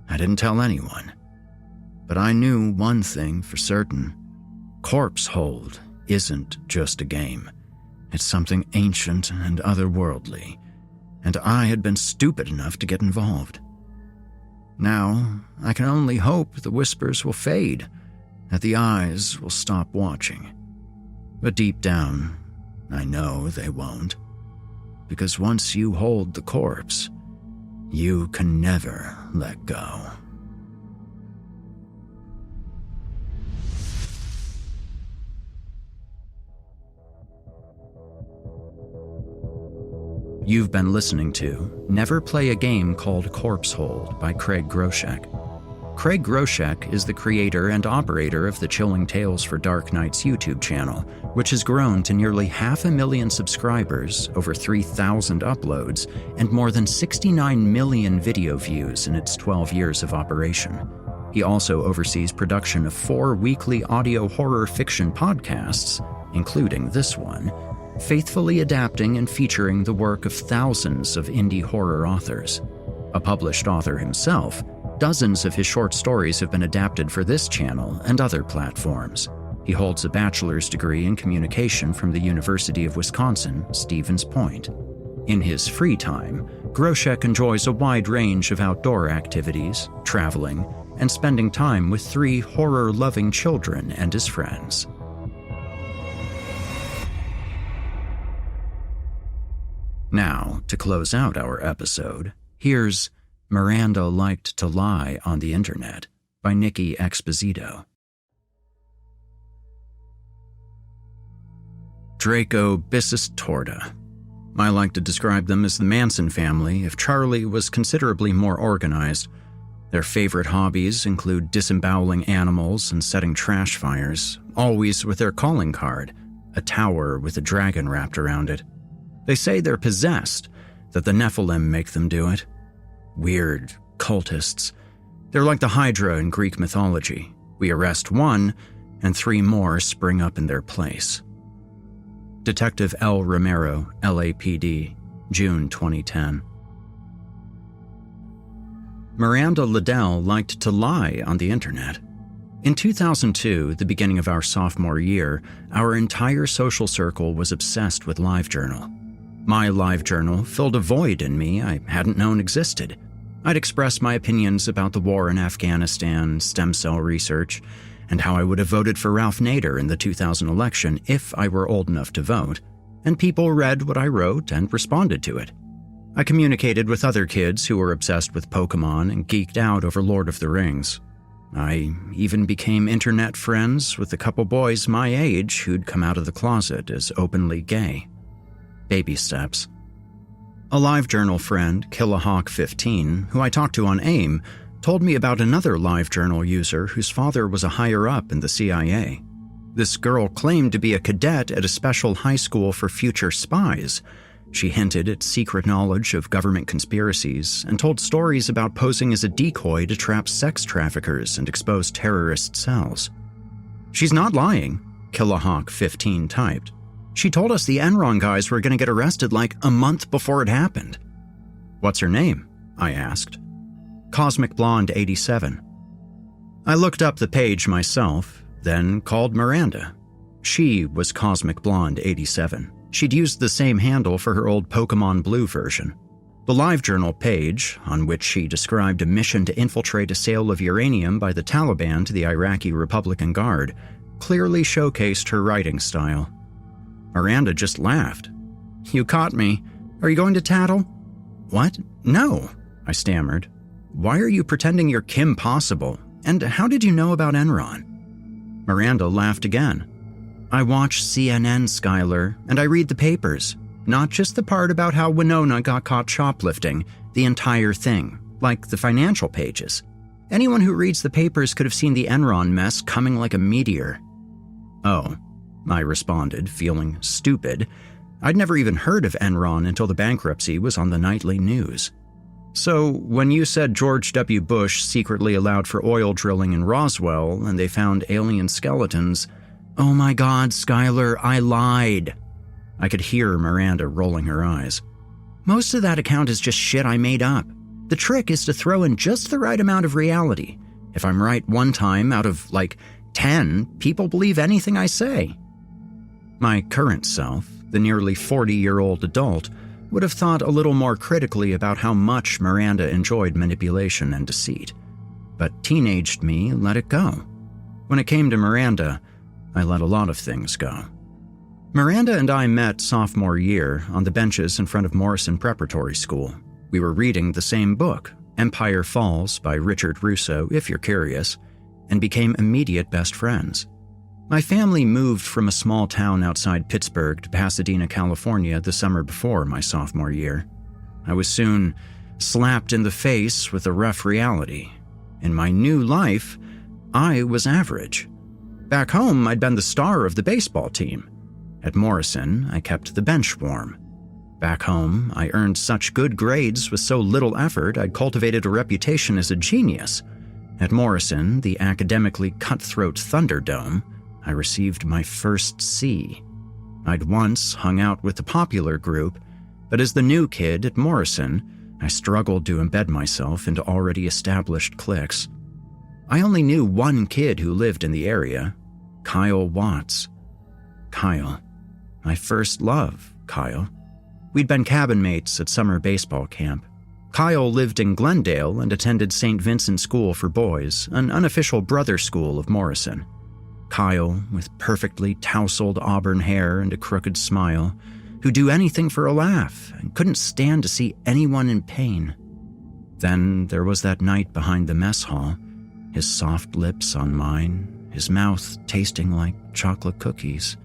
I didn't tell anyone. But I knew one thing for certain. Corpse Hold isn't just a game. It's something ancient and otherworldly, and I had been stupid enough to get involved. Now, I can only hope the whispers will fade, that the eyes will stop watching. But deep down, I know they won't. Because once you hold the corpse, you can never let go. You've been listening to Never Play a Game Called Corpse Hold by Craig Groshek. Craig Groshek is the creator and operator of the Chilling Tales for Dark Nights YouTube channel, which has grown to nearly 500,000 subscribers, over 3,000 uploads, and more than 69 million video views in its 12 years of operation. He also oversees production of 4 weekly audio horror fiction podcasts, including this one, faithfully adapting and featuring the work of thousands of indie horror authors. A published author himself, dozens of his short stories have been adapted for this channel and other platforms. He holds a bachelor's degree in communication from the University of Wisconsin, Stevens Point. In his free time, Groshek enjoys a wide range of outdoor activities, traveling, and spending time with 3 horror-loving children and his friends. Now, to close out our episode, here's Miranda Liked to Lie on the Internet by Nicky Exposito. Draco Bissus Torta. I like to describe them as the Manson family if Charlie was considerably more organized. Their favorite hobbies include disemboweling animals and setting trash fires, always with their calling card, a tower with a dragon wrapped around it. They say they're possessed, that the Nephilim make them do it. Weird cultists. They're like the Hydra in Greek mythology. We arrest one, and 3 more spring up in their place. Detective L. Romero, LAPD, June 2010. Miranda Liddell liked to lie on the internet. In 2002, the beginning of our sophomore year, our entire social circle was obsessed with LiveJournal. My LiveJournal filled a void in me I hadn't known existed. I'd express my opinions about the war in Afghanistan, stem cell research, and how I would have voted for Ralph Nader in the 2000 election if I were old enough to vote, and people read what I wrote and responded to it. I communicated with other kids who were obsessed with Pokemon and geeked out over Lord of the Rings. I even became internet friends with a couple boys my age who'd come out of the closet as openly gay. Baby steps. A LiveJournal friend, Killahawk15, who I talked to on AIM, told me about another LiveJournal user whose father was a higher-up in the CIA. This girl claimed to be a cadet at a special high school for future spies. She hinted at secret knowledge of government conspiracies and told stories about posing as a decoy to trap sex traffickers and expose terrorist cells. "She's not lying," Killahawk15 typed. "She told us the Enron guys were going to get arrested like a month before it happened." "What's her name?" I asked. "Cosmic Blonde 87. I looked up the page myself, then called Miranda. She was Cosmic Blonde 87. She'd used the same handle for her old Pokemon Blue version. The LiveJournal page, on which she described a mission to infiltrate a sale of uranium by the Taliban to the Iraqi Republican Guard, clearly showcased her writing style. Miranda just laughed. "You caught me. Are you going to tattle?" "What? No," I stammered. "Why are you pretending you're Kim Possible? And how did you know about Enron?" Miranda laughed again. "I watch CNN, Skylar, and I read the papers. Not just the part about how Winona got caught shoplifting, the entire thing, like the financial pages. Anyone who reads the papers could have seen the Enron mess coming like a meteor." "Oh," I responded, feeling stupid. I'd never even heard of Enron until the bankruptcy was on the nightly news. "So, when you said George W. Bush secretly allowed for oil drilling in Roswell and they found alien skeletons, oh my God, Skylar, I lied." I could hear Miranda rolling her eyes. "Most of that account is just shit I made up. The trick is to throw in just the right amount of reality. If I'm right one time out of, 10, people believe anything I say." My current self, the nearly 40-year-old adult, would have thought a little more critically about how much Miranda enjoyed manipulation and deceit. But teenaged me let it go. When it came to Miranda, I let a lot of things go. Miranda and I met sophomore year on the benches in front of Morrison Preparatory School. We were reading the same book, Empire Falls by Richard Russo, if you're curious, and became immediate best friends. My family moved from a small town outside Pittsburgh to Pasadena, California the summer before my sophomore year. I was soon slapped in the face with a rough reality. In my new life, I was average. Back home, I'd been the star of the baseball team. At Morrison, I kept the bench warm. Back home, I earned such good grades with so little effort I'd cultivated a reputation as a genius. At Morrison, the academically cutthroat Thunderdome, I received my first C. I'd once hung out with the popular group, but as the new kid at Morrison, I struggled to embed myself into already established cliques. I only knew one kid who lived in the area, Kyle Watts. Kyle. My first love, Kyle. We'd been cabin mates at summer baseball camp. Kyle lived in Glendale and attended St. Vincent School for Boys, an unofficial brother school of Morrison. Kyle, with perfectly tousled auburn hair and a crooked smile, who'd do anything for a laugh and couldn't stand to see anyone in pain. Then there was that night behind the mess hall, his soft lips on mine, his mouth tasting like chocolate cookies.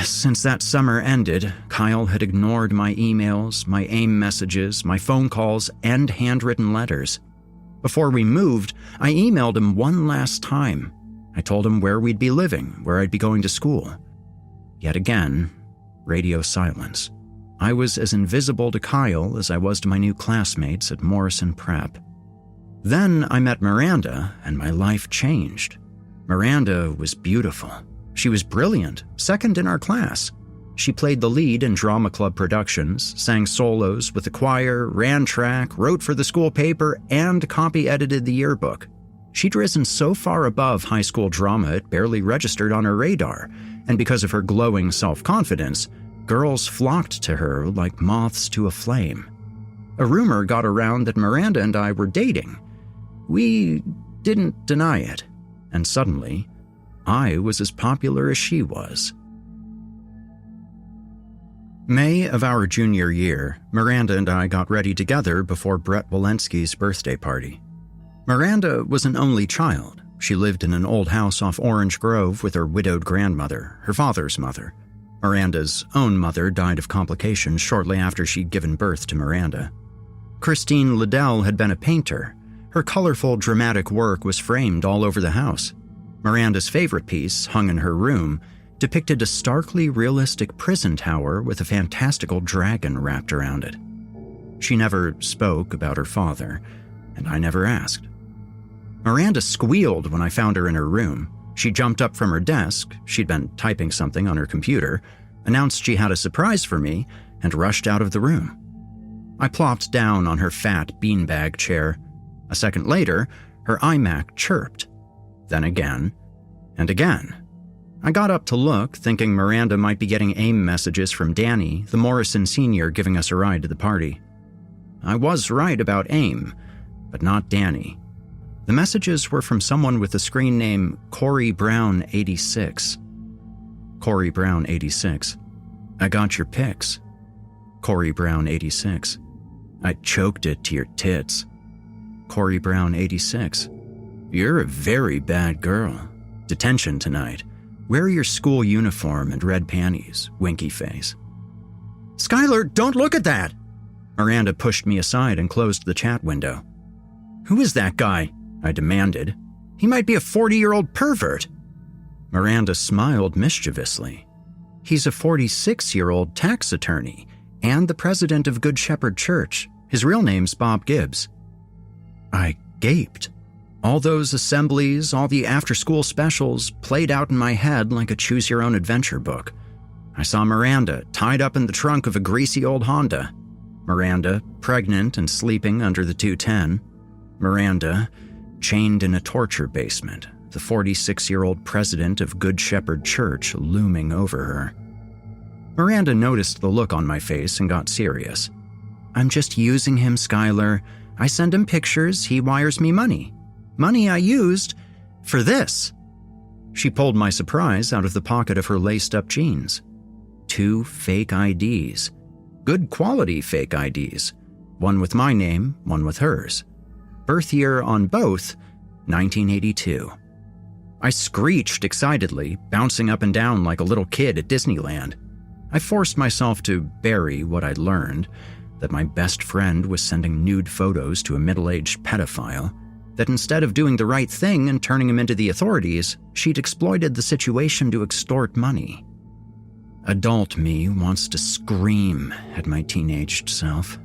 Since that summer ended, Kyle had ignored my emails, my AIM messages, my phone calls, and handwritten letters. Before we moved, I emailed him one last time. I told him where we'd be living, where I'd be going to school. Yet again, radio silence. I was as invisible to Kyle as I was to my new classmates at Morrison Prep. Then I met Miranda, and my life changed. Miranda was beautiful. She was brilliant, second in our class. She played the lead in drama club productions, sang solos with the choir, ran track, wrote for the school paper, and copy-edited the yearbook. She'd risen so far above high school drama it barely registered on her radar, and because of her glowing self-confidence, girls flocked to her like moths to a flame. A rumor got around that Miranda and I were dating. We didn't deny it, and suddenly, I was as popular as she was. May of our junior year, Miranda and I got ready together before Brett Walensky's birthday party. Miranda was an only child. She lived in an old house off Orange Grove with her widowed grandmother, her father's mother. Miranda's own mother died of complications shortly after she'd given birth to Miranda. Christine Liddell had been a painter. Her colorful, dramatic work was framed all over the house. Miranda's favorite piece, hung in her room, depicted a starkly realistic prison tower with a fantastical dragon wrapped around it. She never spoke about her father, and I never asked. Miranda squealed when I found her in her room. She jumped up from her desk, she'd been typing something on her computer, announced she had a surprise for me, and rushed out of the room. I plopped down on her fat beanbag chair. A second later, her iMac chirped. Then again, and again. I got up to look, thinking Miranda might be getting AIM messages from Danny, the Morrison senior giving us a ride to the party. I was right about AIM, but not Danny. The messages were from someone with the screen name Corey Brown 86. Corey Brown 86. I got your pics. Corey Brown 86. I choked it to your tits. Corey Brown 86. You're a very bad girl. Detention tonight. Wear your school uniform and red panties, winky face. Skylar, don't look at that! Miranda pushed me aside and closed the chat window. Who is that guy? I demanded. He might be a 40-year-old pervert. Miranda smiled mischievously. He's a 46-year-old tax attorney and the president of Good Shepherd Church. His real name's Bob Gibbs. I gaped. All those assemblies, all the after-school specials played out in my head like a choose-your-own-adventure book. I saw Miranda tied up in the trunk of a greasy old Honda. Miranda, pregnant and sleeping under the 210. Miranda, chained in a torture basement, the 46-year-old president of Good Shepherd Church looming over her. Miranda noticed the look on my face and got serious. I'm just using him, Skylar. I send him pictures, he wires me money. Money I used for this. She pulled my surprise out of the pocket of her laced-up jeans. 2 fake IDs. Good quality fake IDs. One with my name, one with hers. Birth year on both, 1982. I screeched excitedly, bouncing up and down like a little kid at Disneyland. I forced myself to bury what I'd learned, that my best friend was sending nude photos to a middle-aged pedophile, that instead of doing the right thing and turning him into the authorities, she'd exploited the situation to extort money. Adult me wants to scream at my teenaged self.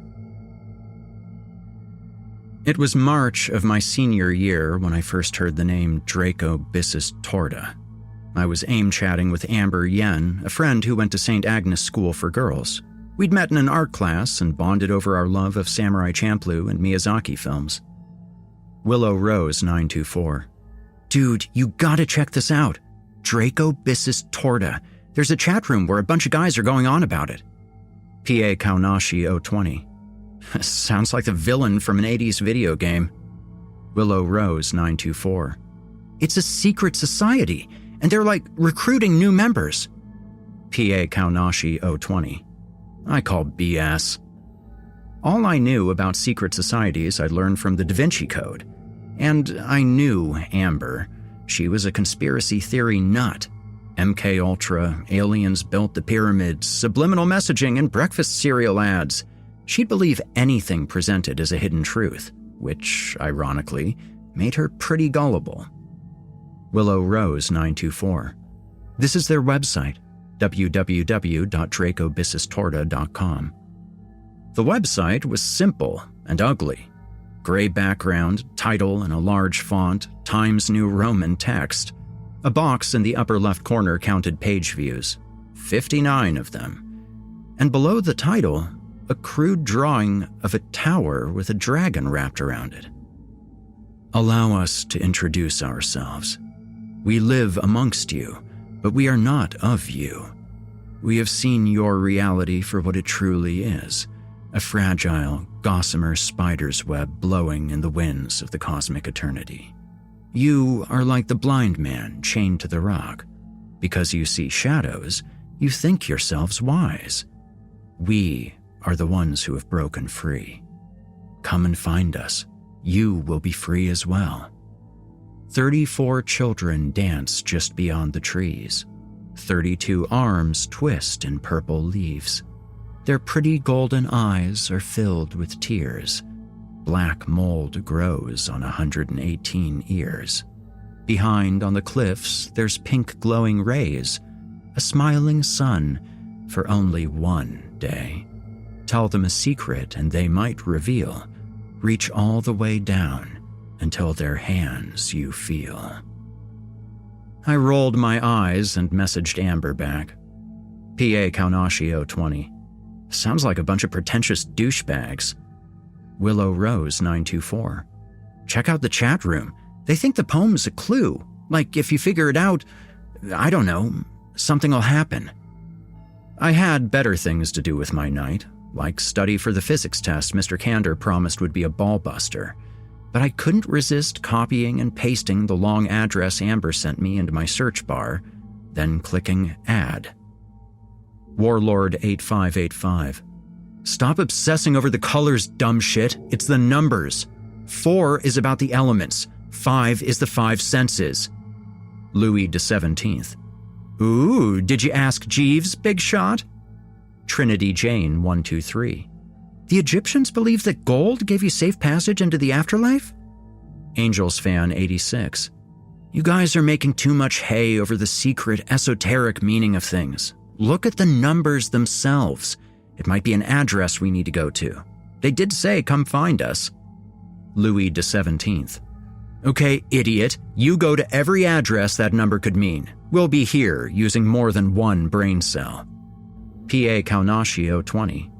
It was March of my senior year when I first heard the name Draco Bissus Torta. I was AIM-chatting with Amber Yen, a friend who went to St. Agnes School for Girls. We'd met in an art class and bonded over our love of Samurai Champloo and Miyazaki films. Willow Rose 924. Dude, you gotta check this out. Draco Bissus Torta. There's a chat room where a bunch of guys are going on about it. PA Kaunashi 020. Sounds like the villain from an 80s video game. Willow Rose 924. It's a secret society, and they're like recruiting new members. PA Kaunashi 020. I call BS. All I knew about secret societies I'd learned from the Da Vinci Code. And I knew Amber. She was a conspiracy theory nut. MK Ultra, aliens built the pyramids, subliminal messaging, and breakfast cereal ads. She'd believe anything presented as a hidden truth, which, ironically, made her pretty gullible. Willow Rose 924. This is their website, www.dracobissustorta.com. The website was simple and ugly. Gray background, title in a large font, Times New Roman text. A box in the upper left corner counted page views, 59 of them. And below the title, a crude drawing of a tower with a dragon wrapped around it. Allow us to introduce ourselves. We live amongst you, but we are not of you. We have seen your reality for what it truly is, a fragile, gossamer spider's web blowing in the winds of the cosmic eternity. You are like the blind man chained to the rock. Because you see shadows, you think yourselves wise. We are the ones who have broken free. Come and find us. You will be free as well. 34 children dance just beyond the trees. 32 arms twist in purple leaves. Their pretty golden eyes are filled with tears. Black mold grows on 118 ears. Behind, on the cliffs, there's pink glowing rays, a smiling sun for only one day. Tell them a secret and they might reveal. Reach all the way down until their hands you feel. I rolled my eyes and messaged Amber back. PA Kaunashio 20. Sounds like a bunch of pretentious douchebags. Willow Rose 924. Check out the chat room. They think the poem's a clue. Like if you figure it out, I don't know, something will happen. I had better things to do with my night, like study for the physics test Mr. Candor promised would be a ball buster. But I couldn't resist copying and pasting the long address Amber sent me into my search bar, then clicking Add. Warlord 8585. Stop obsessing over the colors, dumb shit. It's the numbers. 4 is about the elements. 5 is the 5 senses. Louis de 17th. Ooh, did you ask Jeeves, big shot? Trinity Jane 123. The Egyptians believed that gold gave you safe passage into the afterlife? Angels Fan 86. You guys are making too much hay over the secret, esoteric meaning of things. Look at the numbers themselves. It might be an address we need to go to. They did say, come find us. Louis de 17th. Okay, idiot, you go to every address that number could mean. We'll be here using more than one brain cell. PA Kaunashio 20.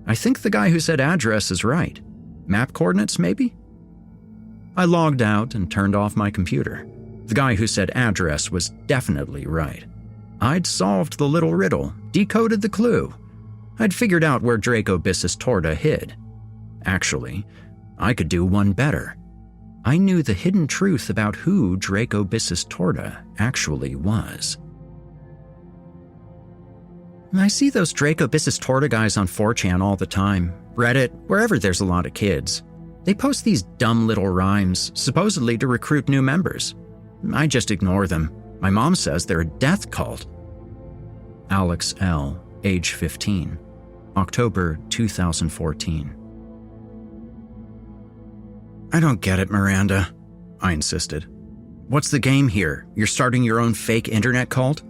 I think the guy who said address is right. Map coordinates, maybe? I logged out and turned off my computer. The guy who said address was definitely right. I'd solved the little riddle, decoded the clue. I'd figured out where Draco Bissus Torta hid. Actually, I could do one better. I knew the hidden truth about who Draco Bissus Torta actually was. I see those Draco Bissus Torta guys on 4chan all the time, Reddit, wherever there's a lot of kids. They post these dumb little rhymes, supposedly to recruit new members. I just ignore them. My mom says they're a death cult. Alex L., age 15, October 2014. I don't get it, Miranda, I insisted. What's the game here? You're starting your own fake internet cult?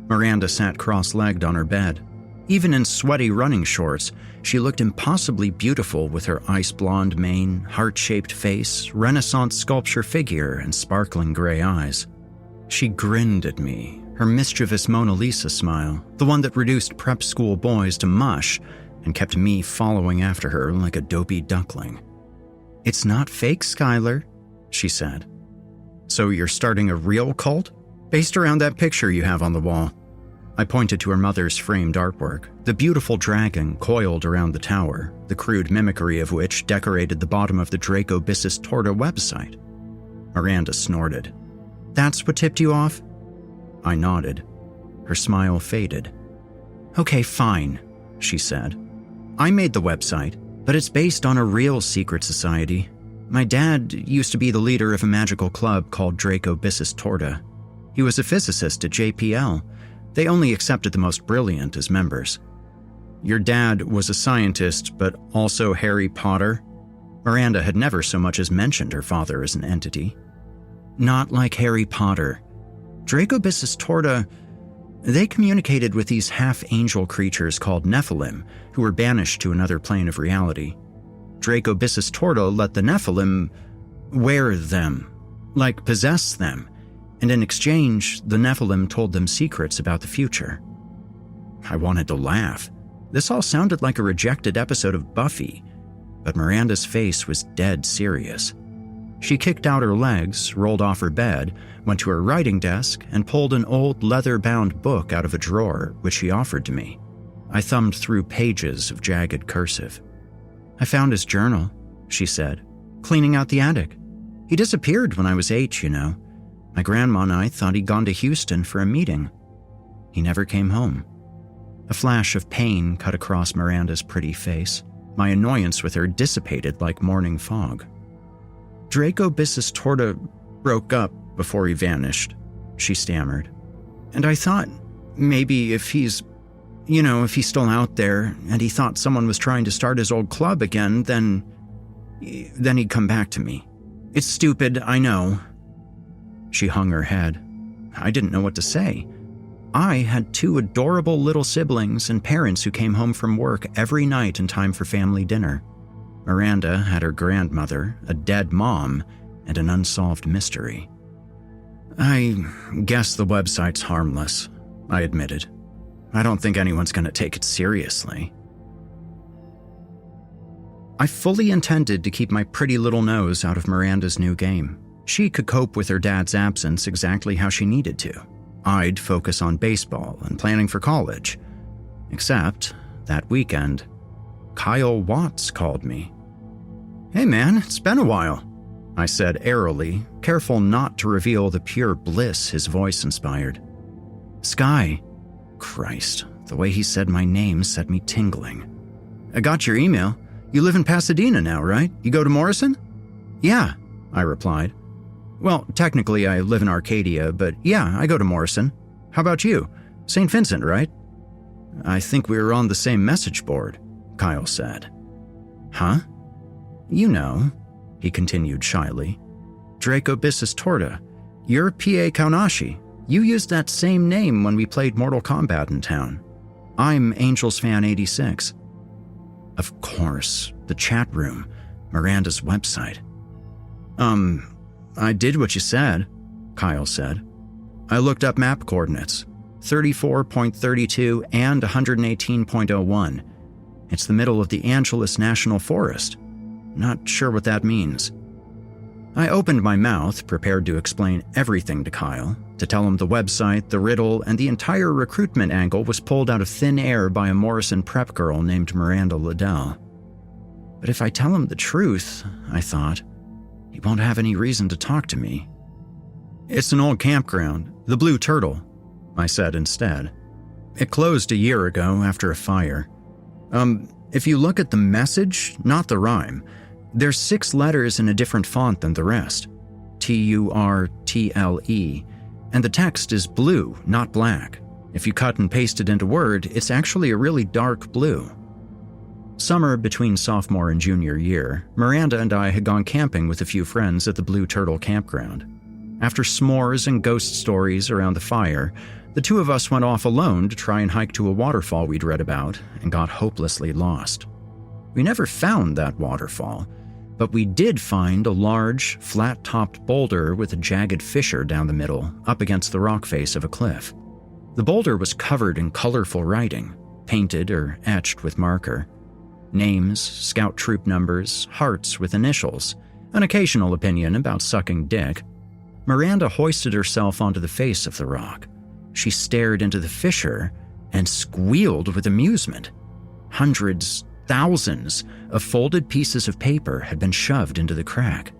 Miranda sat cross-legged on her bed. Even in sweaty running shorts, she looked impossibly beautiful with her ice-blonde mane, heart-shaped face, Renaissance sculpture figure, and sparkling gray eyes. She grinned at me, her mischievous Mona Lisa smile, the one that reduced prep school boys to mush and kept me following after her like a dopey duckling. It's not fake, Skylar, she said. So you're starting a real cult? Based around that picture you have on the wall. I pointed to her mother's framed artwork, the beautiful dragon coiled around the tower, the crude mimicry of which decorated the bottom of the Draco Bissus Torta website. Miranda snorted. That's what tipped you off? I nodded. Her smile faded. Okay, fine, she said. I made the website, but it's based on a real secret society. My dad used to be the leader of a magical club called Draco Bissus Torta. He was a physicist at JPL. They only accepted the most brilliant as members. Your dad was a scientist, but also Harry Potter? Miranda had never so much as mentioned her father as an entity. Not like Harry Potter. Draco Bissus Torta, they communicated with these half-angel creatures called Nephilim, who were banished to another plane of reality. Draco Bissus Torta let the Nephilim wear them, like possess them, and in exchange, the Nephilim told them secrets about the future. I wanted to laugh. This all sounded like a rejected episode of Buffy, but Miranda's face was dead serious. She kicked out her legs, rolled off her bed, went to her writing desk, and pulled an old leather-bound book out of a drawer, which she offered to me. I thumbed through pages of jagged cursive. I found his journal, she said, cleaning out the attic. He disappeared when I was 8, you know. My grandma and I thought he'd gone to Houston for a meeting. He never came home. A flash of pain cut across Miranda's pretty face. My annoyance with her dissipated like morning fog. Draco Bissus Torta broke up before he vanished, she stammered. And I thought, maybe if he's still out there and he thought someone was trying to start his old club again, then he'd come back to me. It's stupid, I know. She hung her head. I didn't know what to say. I had 2 adorable little siblings and parents who came home from work every night in time for family dinner. Miranda had her grandmother, a dead mom, and an unsolved mystery. I guess the website's harmless, I admitted. I don't think anyone's going to take it seriously. I fully intended to keep my pretty little nose out of Miranda's new game. She could cope with her dad's absence exactly how she needed to. I'd focus on baseball and planning for college. Except, that weekend, Kyle Watts called me. "Hey man, it's been a while," I said airily, careful not to reveal the pure bliss his voice inspired. "Sky." Christ, the way he said my name set me tingling. "I got your email. You live in Pasadena now, right? You go to Morrison?" "Yeah," I replied. "Well, technically I live in Arcadia, but yeah, I go to Morrison. How about you? St. Vincent, right?" "I think we were on the same message board," Kyle said. "Huh?" "You know," he continued shyly. "Dracobissus torta. You're P.A. Kaunashi. You used that same name when we played Mortal Kombat in town. I'm Angels Fan 86. Of course, the chat room, Miranda's website. I did what you said," Kyle said. "I looked up map coordinates, 34.32 and 118.01. It's the middle of the Angeles National Forest. Not sure what that means." I opened my mouth, prepared to explain everything to Kyle, to tell him the website, the riddle, and the entire recruitment angle was pulled out of thin air by a Morrison prep girl named Miranda Liddell. But if I tell him the truth, I thought, he won't have any reason to talk to me. "It's an old campground, the Blue Turtle," I said instead. "It closed a year ago after a fire. If you look at the message, not the rhyme, there's 6 letters in a different font than the rest. TURTLE. And the text is blue, not black. If you cut and paste it into Word, it's actually a really dark blue." Summer between sophomore and junior year, Miranda and I had gone camping with a few friends at the Blue Turtle campground. After s'mores and ghost stories around the fire, the 2 of us went off alone to try and hike to a waterfall we'd read about and got hopelessly lost. We never found that waterfall, but we did find a large, flat-topped boulder with a jagged fissure down the middle, up against the rock face of a cliff. The boulder was covered in colorful writing, painted or etched with marker. Names, scout troop numbers, hearts with initials, an occasional opinion about sucking dick. Miranda hoisted herself onto the face of the rock. She stared into the fissure and squealed with amusement. Hundreds, thousands of folded pieces of paper had been shoved into the crack.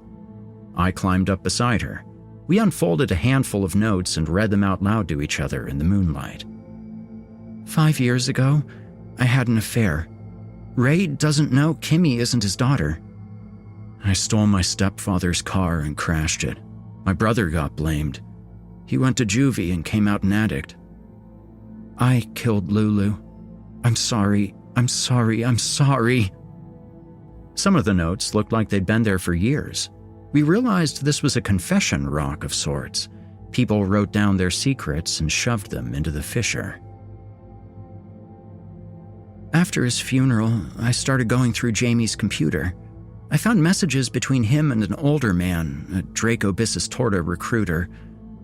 I climbed up beside her. We unfolded a handful of notes and read them out loud to each other in the moonlight. 5 years ago, I had an affair. Ray doesn't know Kimmy isn't his daughter. I stole my stepfather's car and crashed it. My brother got blamed. He went to juvie and came out an addict. I killed Lulu. I'm sorry. I'm sorry. I'm sorry. Some of the notes looked like they'd been there for years. We realized this was a confession rock of sorts. People wrote down their secrets and shoved them into the fissure. After his funeral, I started going through Jamie's computer. I found messages between him and an older man, a Dracobissus torta recruiter.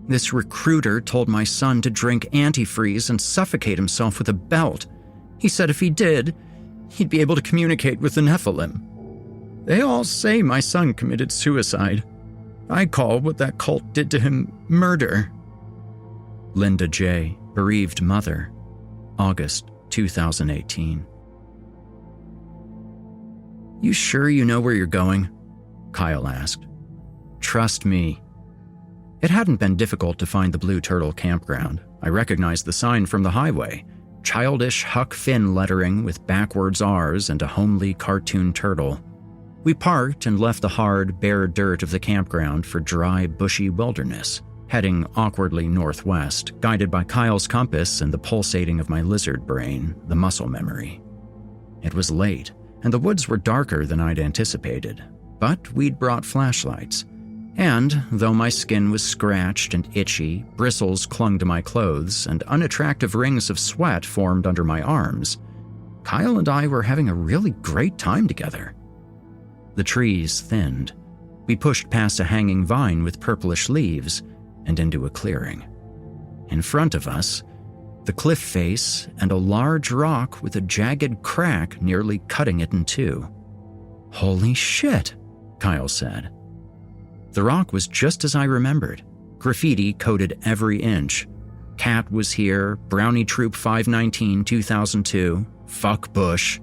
This recruiter told my son to drink antifreeze and suffocate himself with a belt. He said if he did, he'd be able to communicate with the Nephilim. They all say my son committed suicide. I call what that cult did to him murder. Linda J., bereaved mother, August 2018. You sure you know where you're going? Kyle asked. Trust me. It hadn't been difficult to find the Blue Turtle campground. I recognized the sign from the highway. Childish Huck Finn lettering with backwards R's and a homely cartoon turtle. We parked and left the hard, bare dirt of the campground for dry, bushy wilderness, heading awkwardly northwest, guided by Kyle's compass and the pulsating of my lizard brain, the muscle memory. It was late, and the woods were darker than I'd anticipated, but we'd brought flashlights. And though my skin was scratched and itchy, bristles clung to my clothes, and unattractive rings of sweat formed under my arms, Kyle and I were having a really great time together. The trees thinned. We pushed past a hanging vine with purplish leaves and into a clearing. In front of us, the cliff face and a large rock with a jagged crack nearly cutting it in two. "Holy shit," Kyle said. The rock was just as I remembered. Graffiti coated every inch. Cat was here, Brownie Troop 519 2002, fuck Bush.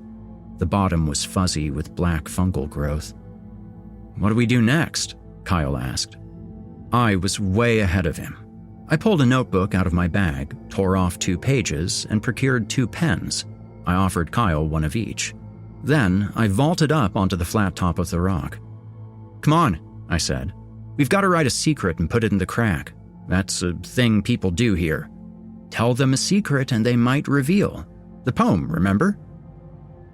The bottom was fuzzy with black fungal growth. "What do we do next?" Kyle asked. I was way ahead of him. I pulled a notebook out of my bag, tore off 2 pages, and procured 2 pens. I offered Kyle one of each. Then I vaulted up onto the flat top of the rock. "Come on," I said. "We've got to write a secret and put it in the crack. That's a thing people do here. Tell them a secret and they might reveal. The poem, remember?"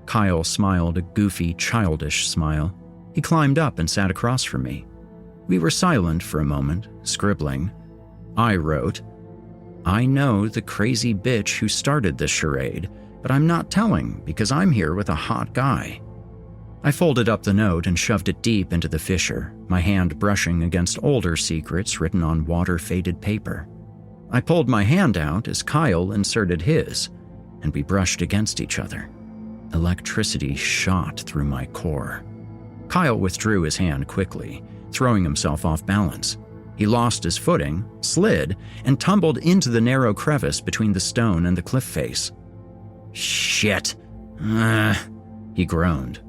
Kyle smiled a goofy, childish smile. He climbed up and sat across from me. We were silent for a moment, scribbling. I wrote, "I know the crazy bitch who started this charade, but I'm not telling because I'm here with a hot guy." I folded up the note and shoved it deep into the fissure, my hand brushing against older secrets written on water-faded paper. I pulled my hand out as Kyle inserted his, and we brushed against each other. Electricity shot through my core. Kyle withdrew his hand quickly, throwing himself off balance. He lost his footing, slid, and tumbled into the narrow crevice between the stone and the cliff face. "Shit!" he groaned.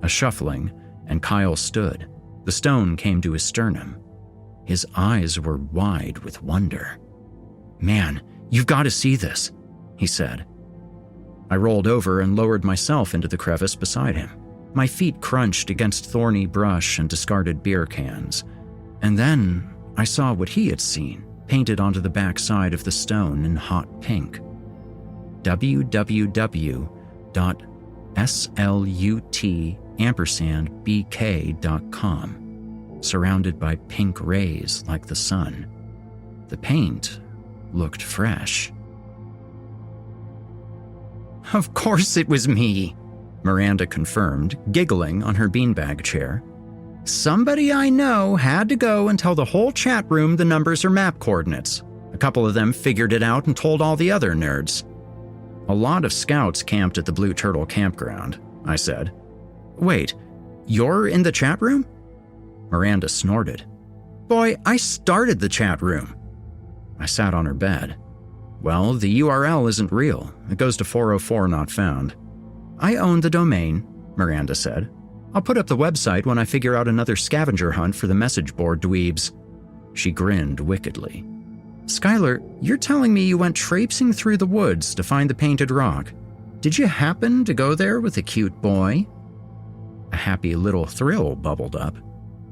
A shuffling, and Kyle stood. The stone came to his sternum. His eyes were wide with wonder. "Man, you've got to see this," he said. I rolled over and lowered myself into the crevice beside him. My feet crunched against thorny brush and discarded beer cans. And then I saw what he had seen, painted onto the back side of the stone in hot pink. www.slut_bk.com, surrounded by pink rays like the sun. The paint looked fresh. "Of course it was me," Miranda confirmed, giggling on her beanbag chair. "Somebody I know had to go and tell the whole chat room the numbers are map coordinates. A couple of them figured it out and told all the other nerds." "A lot of scouts camped at the Blue Turtle campground," I said. "Wait, you're in the chat room?" Miranda snorted. "Boy, I started the chat room." I sat on her bed. "Well, the URL isn't real. It goes to 404 not found." "I own the domain," Miranda said. "I'll put up the website when I figure out another scavenger hunt for the message board dweebs." She grinned wickedly. "Skylar, you're telling me you went traipsing through the woods to find the painted rock. Did you happen to go there with a cute boy?" A happy little thrill bubbled up.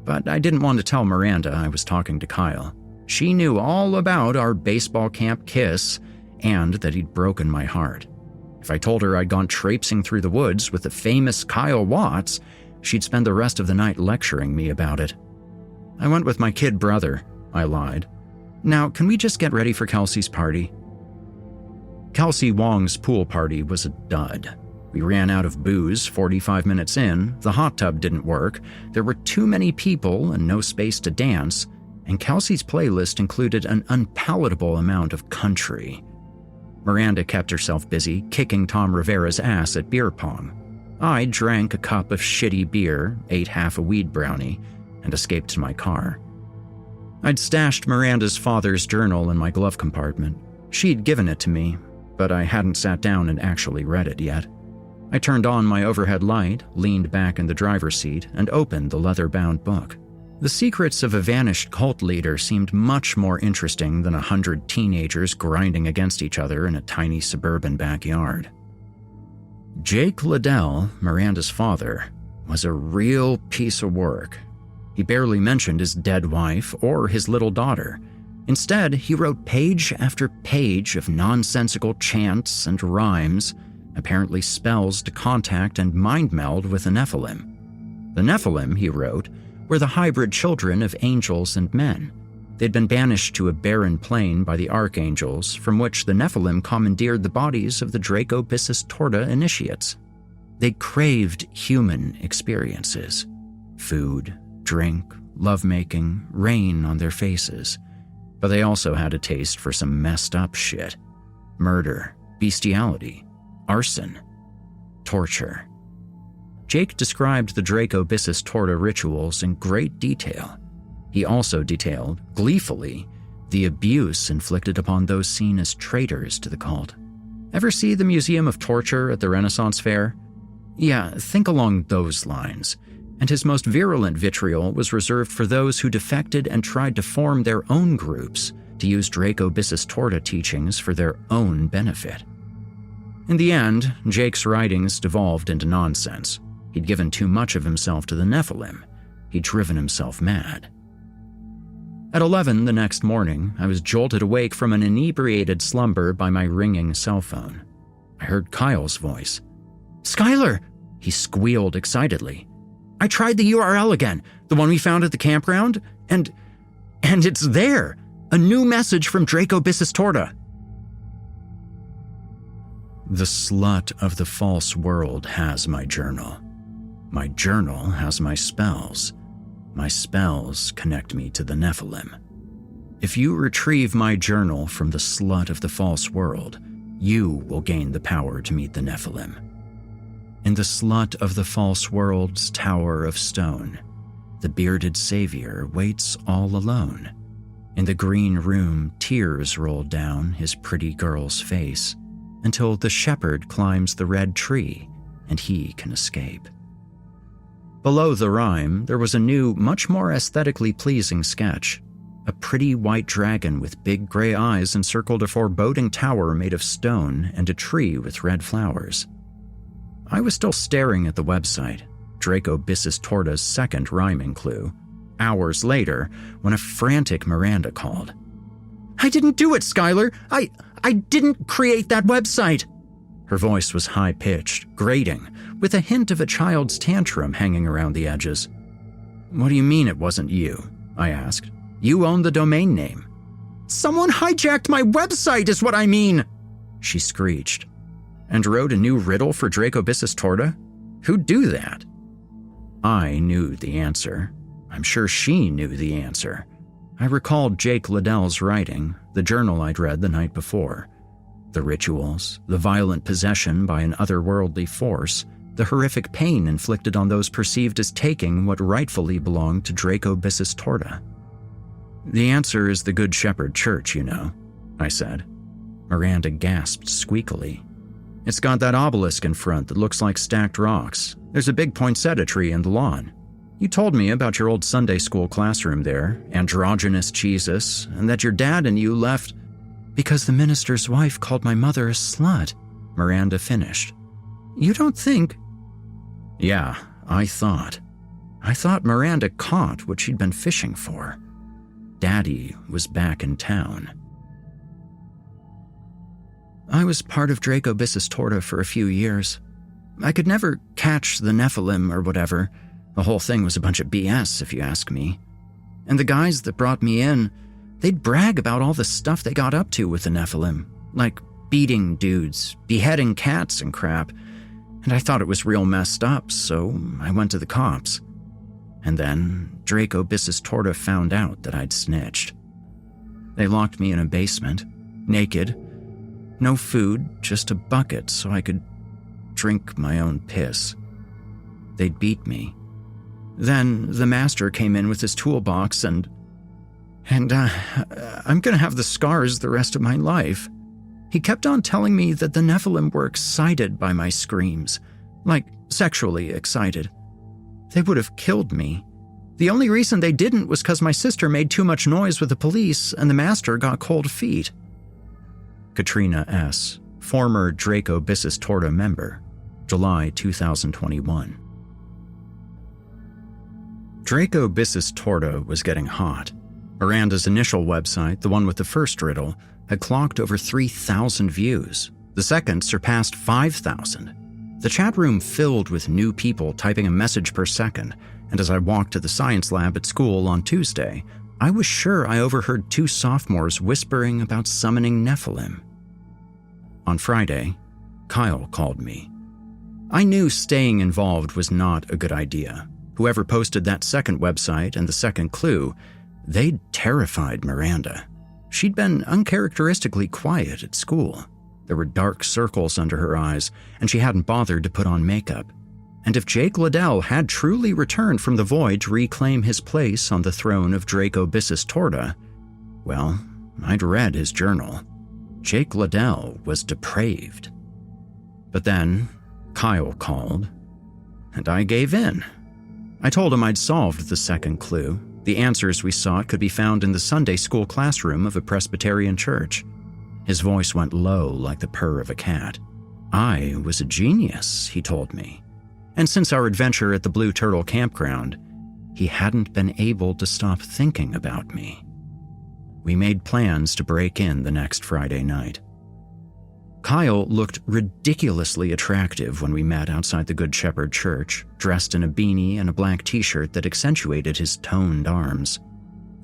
But I didn't want to tell Miranda I was talking to Kyle. She knew all about our baseball camp kiss and that he'd broken my heart. If I told her I'd gone traipsing through the woods with the famous Kyle Watts, she'd spend the rest of the night lecturing me about it. "I went with my kid brother," I lied. "Now, can we just get ready for Kelsey's party?" Kelsey Wong's pool party was a dud. We ran out of booze 45 minutes in, the hot tub didn't work, there were too many people and no space to dance, and Kelsey's playlist included an unpalatable amount of country. Miranda kept herself busy kicking Tom Rivera's ass at beer pong. I drank a cup of shitty beer, ate half a weed brownie, and escaped to my car. I'd stashed Miranda's father's journal in my glove compartment. She'd given it to me, but I hadn't sat down and actually read it yet. I turned on my overhead light, leaned back in the driver's seat, and opened the leather-bound book. The secrets of a vanished cult leader seemed much more interesting than 100 teenagers grinding against each other in a tiny suburban backyard. Jake Liddell, Miranda's father, was a real piece of work. He barely mentioned his dead wife or his little daughter. Instead, he wrote page after page of nonsensical chants and rhymes, apparently spells to contact and mind meld with the Nephilim. The Nephilim, he wrote, were the hybrid children of angels and men. They'd been banished to a barren plain by the archangels, from which the Nephilim commandeered the bodies of the Draco Bissus Torta initiates. They craved human experiences: food, drink, lovemaking, rain on their faces. But they also had a taste for some messed up shit: murder, bestiality, arson, torture. Jake described the Draco Bissus Torta rituals in great detail. He also detailed, gleefully, the abuse inflicted upon those seen as traitors to the cult. Ever see the Museum of Torture at the Renaissance Fair? Yeah, think along those lines. And his most virulent vitriol was reserved for those who defected and tried to form their own groups to use Draco Bissus Torta teachings for their own benefit. In the end, Jake's writings devolved into nonsense. He'd given too much of himself to the Nephilim. He'd driven himself mad. At 11 the next morning, I was jolted awake from an inebriated slumber by my ringing cell phone. I heard Kyle's voice. "Skylar!" he squealed excitedly. "I tried the URL again, the one we found at the campground, and it's there! A new message from Draco Bissus Torta." The slut of the false world has my journal. My journal has my spells. My spells connect me to the Nephilim. If you retrieve my journal from the slut of the false world, you will gain the power to meet the Nephilim. In the slut of the false world's tower of stone, the bearded savior waits all alone. In the green room, tears roll down his pretty girl's face until the shepherd climbs the red tree and he can escape. Below the rhyme, there was a new, much more aesthetically pleasing sketch. A pretty white dragon with big gray eyes encircled a foreboding tower made of stone and a tree with red flowers. I was still staring at the website, Draco Bissus Torta's second rhyming clue, hours later when a frantic Miranda called. "I didn't do it, Skylar! I didn't create that website!" Her voice was high-pitched, grating, with a hint of a child's tantrum hanging around the edges. "What do you mean it wasn't you?" I asked. "You own the domain name." "Someone hijacked my website is what I mean!" she screeched. "And wrote a new riddle for Draco Bissus Torta? Who'd do that?" I knew the answer. I'm sure she knew the answer. I recalled Jake Liddell's writing, the journal I'd read the night before. The rituals, the violent possession by an otherworldly force, the horrific pain inflicted on those perceived as taking what rightfully belonged to Draco Bissus Torta. "The answer is the Good Shepherd Church, you know," I said. Miranda gasped squeakily. "It's got that obelisk in front that looks like stacked rocks. There's a big poinsettia tree in the lawn. You told me about your old Sunday school classroom there, androgynous Jesus, and that your dad and you left—" "Because the minister's wife called my mother a slut," Miranda finished. "You don't think—" Yeah, I thought Miranda caught what she'd been fishing for. Daddy was back in town. I was part of Draco Bissus Torta for a few years. I could never catch the Nephilim or whatever. The whole thing was a bunch of BS, if you ask me. And the guys that brought me in, they'd brag about all the stuff they got up to with the Nephilim, like beating dudes, beheading cats and crap. And I thought it was real messed up, so I went to the cops. And then Draco Bissus Torta found out that I'd snitched. They locked me in a basement, naked. No food, just a bucket so I could drink my own piss. They'd beat me. Then the master came in with his toolbox and I'm gonna have the scars the rest of my life. He kept on telling me that the Nephilim were excited by my screams, like sexually excited. They would have killed me. The only reason they didn't was because my sister made too much noise with the police and the master got cold feet. Katrina S., former Draco Bissus Torta member, July 2021. Draco Bissus Torta was getting hot. Miranda's initial website, the one with the first riddle, had clocked over 3,000 views. The second surpassed 5,000. The chat room filled with new people typing a message per second, and as I walked to the science lab at school on Tuesday, I was sure I overheard 2 sophomores whispering about summoning Nephilim. On Friday, Kyle called me. I knew staying involved was not a good idea. Whoever posted that second website and the second clue, they'd terrified Miranda. She'd been uncharacteristically quiet at school. There were dark circles under her eyes, and she hadn't bothered to put on makeup. And if Jake Liddell had truly returned from the void to reclaim his place on the throne of Draco Bissus Torta, well, I'd read his journal. Jake Liddell was depraved. But then, Kyle called, and I gave in. I told him I'd solved the second clue. The answers we sought could be found in the Sunday school classroom of a Presbyterian church. His voice went low like the purr of a cat. I was a genius, he told me. And since our adventure at the Blue Turtle campground, he hadn't been able to stop thinking about me. We made plans to break in the next Friday night. Kyle looked ridiculously attractive when we met outside the Good Shepherd Church, dressed in a beanie and a black t-shirt that accentuated his toned arms.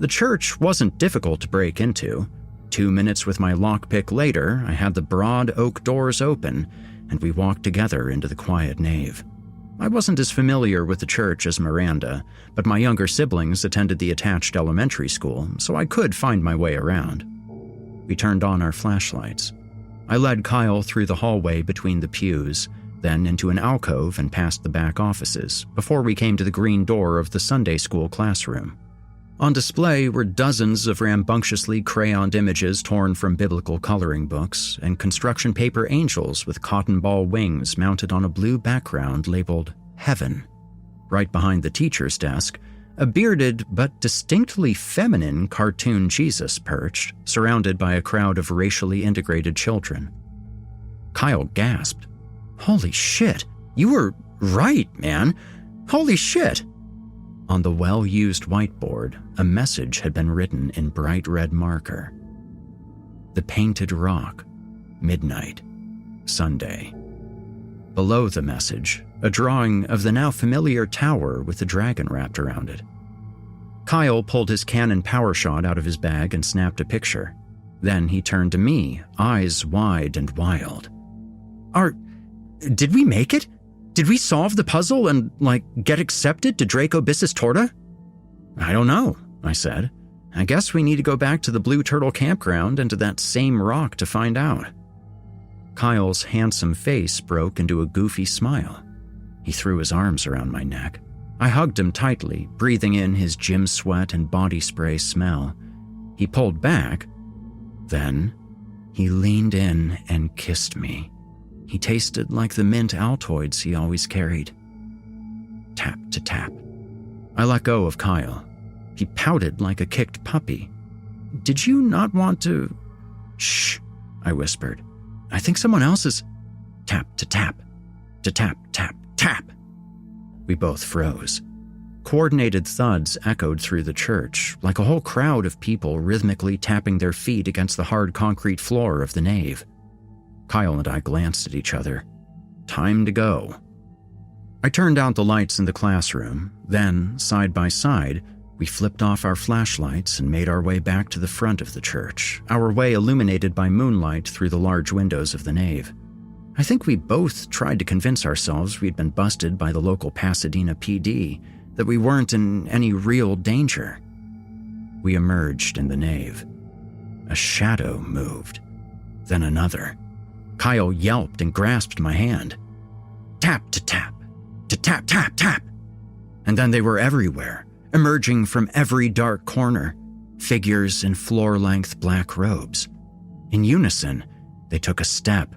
The church wasn't difficult to break into. 2 minutes with my lockpick later, I had the broad oak doors open, and we walked together into the quiet nave. I wasn't as familiar with the church as Miranda, but my younger siblings attended the attached elementary school, so I could find my way around. We turned on our flashlights. I led Kyle through the hallway between the pews, then into an alcove and past the back offices, before we came to the green door of the Sunday school classroom. On display were dozens of rambunctiously crayoned images torn from biblical coloring books and construction paper angels with cotton ball wings mounted on a blue background labeled Heaven. Right behind the teacher's desk, a bearded but distinctly feminine cartoon Jesus perched, surrounded by a crowd of racially integrated children. Kyle gasped. "Holy shit, you were right, man. Holy shit." On the well-used whiteboard, a message had been written in bright red marker. The Painted Rock, midnight, Sunday. Below the message, a drawing of the now familiar tower with the dragon wrapped around it. Kyle pulled his Canon PowerShot out of his bag and snapped a picture. Then he turned to me, eyes wide and wild. Did we make it? Did we solve the puzzle and, get accepted to Draco Bissus Torta?" "I don't know," I said. "I guess we need to go back to the Blue Turtle campground and to that same rock to find out." Kyle's handsome face broke into a goofy smile. He threw his arms around my neck. I hugged him tightly, breathing in his gym sweat and body spray smell. He pulled back. Then he leaned in and kissed me. He tasted like the mint Altoids he always carried. Tap to tap. I let go of Kyle. He pouted like a kicked puppy. "Did you not want to—" "Shh," I whispered. "I think someone else is—" Tap to tap. To tap, tap, tap. We both froze. Coordinated thuds echoed through the church, like a whole crowd of people rhythmically tapping their feet against the hard concrete floor of the nave. Kyle and I glanced at each other. Time to go. I turned out the lights in the classroom. Then, side by side, we flipped off our flashlights and made our way back to the front of the church, our way illuminated by moonlight through the large windows of the nave. I think we both tried to convince ourselves we'd been busted by the local Pasadena PD, that we weren't in any real danger. We emerged in the nave. A shadow moved, then another. Kyle yelped and grasped my hand. Tap to tap, to tap, tap, tap. And then they were everywhere, emerging from every dark corner, figures in floor-length black robes. In unison, they took a step.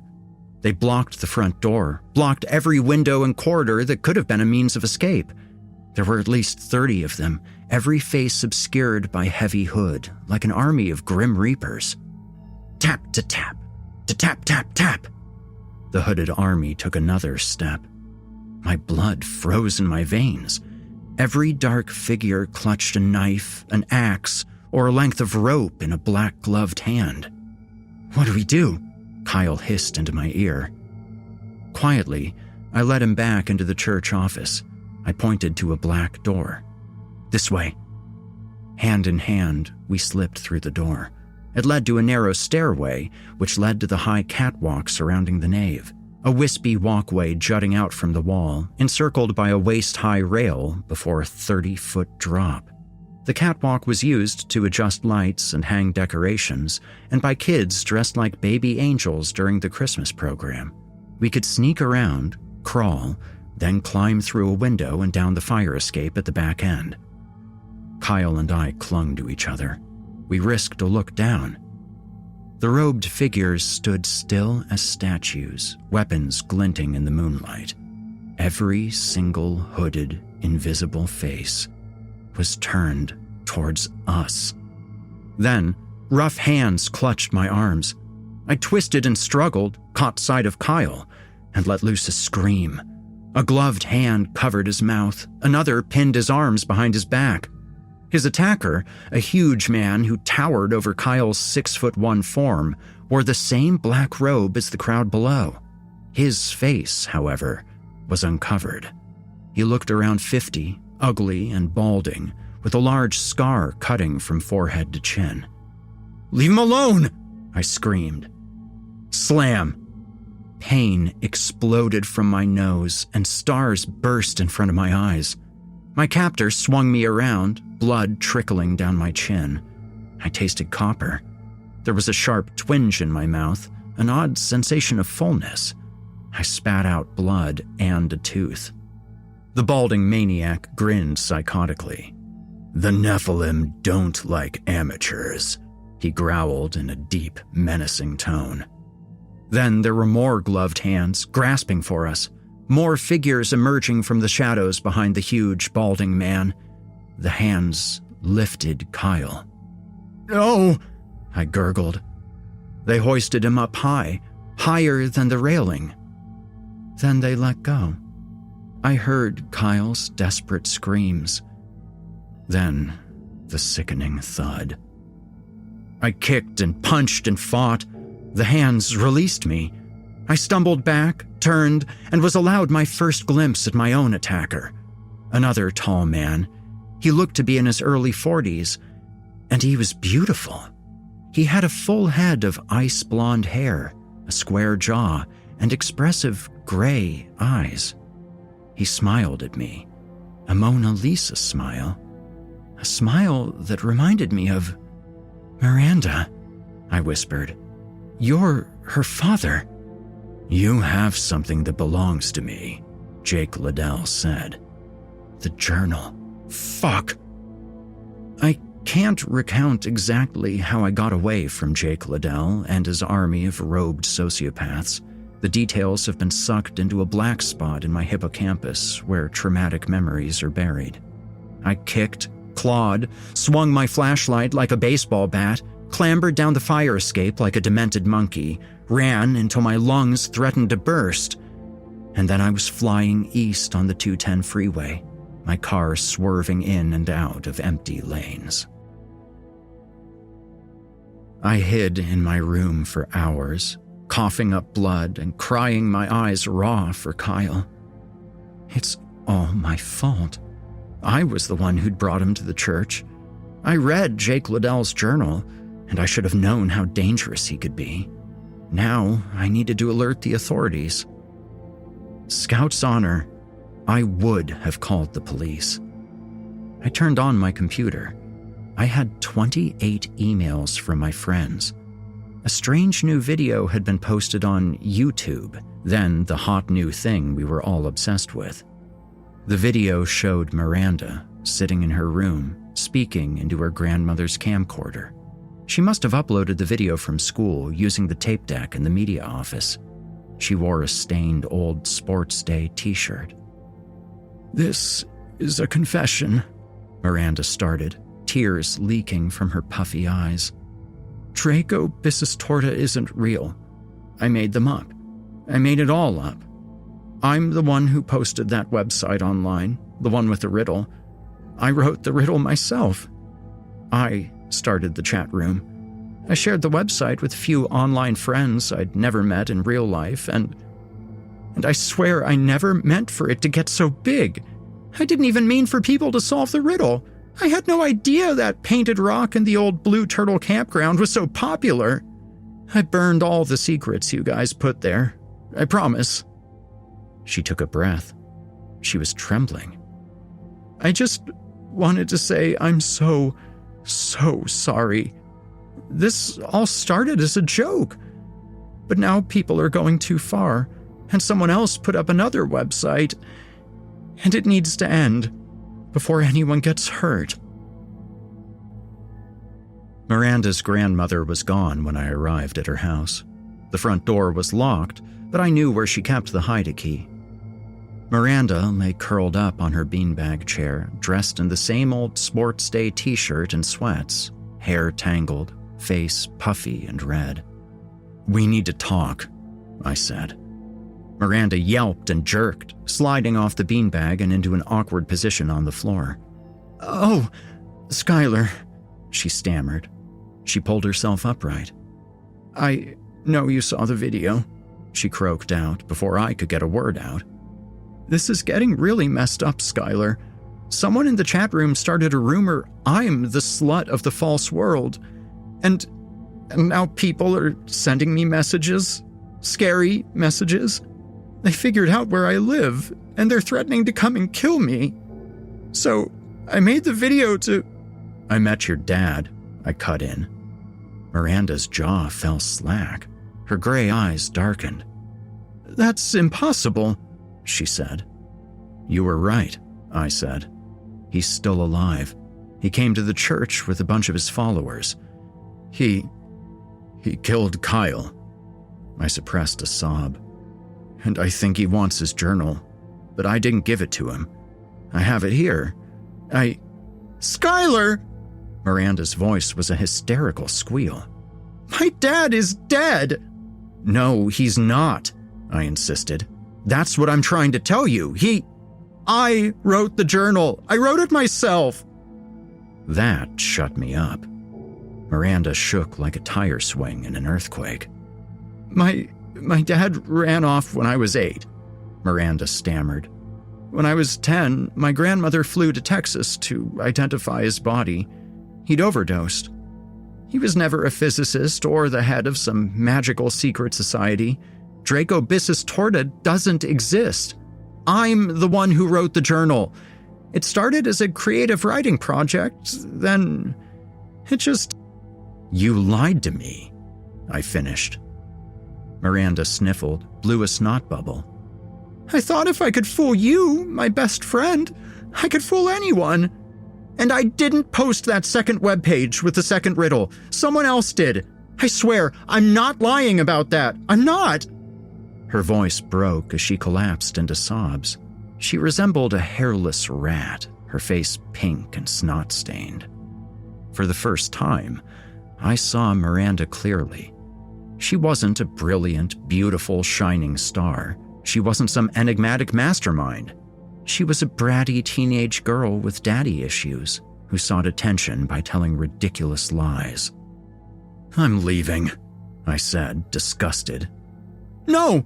They blocked the front door, blocked every window and corridor that could have been a means of escape. There were at least 30 of them, every face obscured by heavy hood, like an army of grim reapers. Tap to tap, to tap, tap, tap. The hooded army took another step. My blood froze in my veins. Every dark figure clutched a knife, an axe, or a length of rope in a black-gloved hand. "What do we do?" Kyle hissed into my ear. Quietly, I led him back into the church office. I pointed to a black door. "This way." Hand in hand, we slipped through the door. It led to a narrow stairway, which led to the high catwalk surrounding the nave, a wispy walkway jutting out from the wall, encircled by a waist-high rail before a 30-foot drop. The catwalk was used to adjust lights and hang decorations, and by kids dressed like baby angels during the Christmas program. We could sneak around, crawl, then climb through a window and down the fire escape at the back end. Kyle and I clung to each other. We risked a look down. The robed figures stood still as statues, weapons glinting in the moonlight. Every single hooded, invisible face was turned towards us. Then, rough hands clutched my arms. I twisted and struggled, caught sight of Kyle, and let loose a scream. A gloved hand covered his mouth. Another pinned his arms behind his back. His attacker, a huge man who towered over Kyle's 6'1" form, wore the same black robe as the crowd below. His face, however, was uncovered. He looked around 50, ugly and balding, with a large scar cutting from forehead to chin. "Leave him alone!" I screamed. Slam! Pain exploded from my nose, and stars burst in front of my eyes. My captor swung me around, blood trickling down my chin. I tasted copper. There was a sharp twinge in my mouth, an odd sensation of fullness. I spat out blood and a tooth. The balding maniac grinned psychotically. "The Nephilim don't like amateurs," he growled in a deep, menacing tone. Then there were more gloved hands grasping for us, more figures emerging from the shadows behind the huge, balding man. The hands lifted Kyle. "No!" I gurgled. They hoisted him up high, higher than the railing. Then they let go. I heard Kyle's desperate screams. Then the sickening thud. I kicked and punched and fought. The hands released me. I stumbled back, turned, and was allowed my first glimpse at my own attacker. Another tall man. He looked to be in his early 40s, and he was beautiful. He had a full head of ice blonde hair, a square jaw, and expressive gray eyes. He smiled at me, a Mona Lisa smile, a smile that reminded me of Miranda, I whispered. "You're her father." "You have something that belongs to me," Jake Liddell said. "The journal. Fuck." I can't recount exactly how I got away from Jake Liddell and his army of robed sociopaths. The details have been sucked into a black spot in my hippocampus where traumatic memories are buried. I kicked, clawed, swung my flashlight like a baseball bat, clambered down the fire escape like a demented monkey, ran until my lungs threatened to burst, and then I was flying east on the 210 freeway, my car swerving in and out of empty lanes. I hid in my room for hours, coughing up blood and crying my eyes raw for Kyle. It's all my fault. I was the one who'd brought him to the church. I read Jake Liddell's journal, and I should have known how dangerous he could be. Now I needed to alert the authorities. Scout's honor, I would have called the police. I turned on my computer. I had 28 emails from my friends. A strange new video had been posted on YouTube, then the hot new thing we were all obsessed with. The video showed Miranda sitting in her room, speaking into her grandmother's camcorder. She must have uploaded the video from school using the tape deck in the media office. She wore a stained old Sports Day t-shirt. "This is a confession," Miranda started, tears leaking from her puffy eyes. "Draco Bisitorta isn't real. I made them up. I made it all up. I'm the one who posted that website online, the one with the riddle. I wrote the riddle myself. I started the chat room. I shared the website with a few online friends I'd never met in real life, and And I swear I never meant for it to get so big. I didn't even mean for people to solve the riddle. I had no idea that painted rock in the old Blue Turtle campground was so popular. I burned all the secrets you guys put there. I promise." She took a breath. She was trembling. "I just wanted to say I'm so sorry. This all started as a joke. But now people are going too far, and someone else put up another website, and it needs to end before anyone gets hurt." Miranda's grandmother was gone when I arrived at her house. The front door was locked, but I knew where she kept the hide-a-key. Miranda lay curled up on her beanbag chair, dressed in the same old sports day t-shirt and sweats, hair tangled, face puffy and red. "We need to talk," I said. Miranda yelped and jerked, sliding off the beanbag and into an awkward position on the floor. "Oh, Skylar," she stammered. She pulled herself upright. "I know you saw the video," she croaked out before I could get a word out. "This is getting really messed up, Skylar. Someone in the chat room started a rumor I'm the slut of the false world, and now people are sending me messages, scary messages. They figured out where I live, and they're threatening to come and kill me. So I made the video to—" "I met your dad," I cut in. Miranda's jaw fell slack. Her gray eyes darkened. "That's impossible," she said. "You were right," I said. "He's still alive. He came to the church with a bunch of his followers. He killed Kyle." I suppressed a sob. "And I think he wants his journal, but I didn't give it to him. I have it here. Skylar!" Miranda's voice was a hysterical squeal. "My dad is dead!" "No, he's not," I insisted. "That's what I'm trying to tell you. I wrote the journal. I wrote it myself." That shut me up. Miranda shook like a tire swing in an earthquake. My dad ran off when I was 8, Miranda stammered. "When I was 10, my grandmother flew to Texas to identify his body. He'd overdosed. He was never a physicist or the head of some magical secret society. Draco Bissus Torta doesn't exist. I'm the one who wrote the journal. It started as a creative writing project, then it just—" "You lied to me," I finished. Miranda sniffled, blew a snot bubble. "I thought if I could fool you, my best friend, I could fool anyone. And I didn't post that second webpage with the second riddle. Someone else did. I swear, I'm not lying about that. I'm not." Her voice broke as she collapsed into sobs. She resembled a hairless rat, her face pink and snot-stained. For the first time, I saw Miranda clearly. She wasn't a brilliant, beautiful, shining star. She wasn't some enigmatic mastermind. She was a bratty teenage girl with daddy issues who sought attention by telling ridiculous lies. "I'm leaving," I said, disgusted. "No!"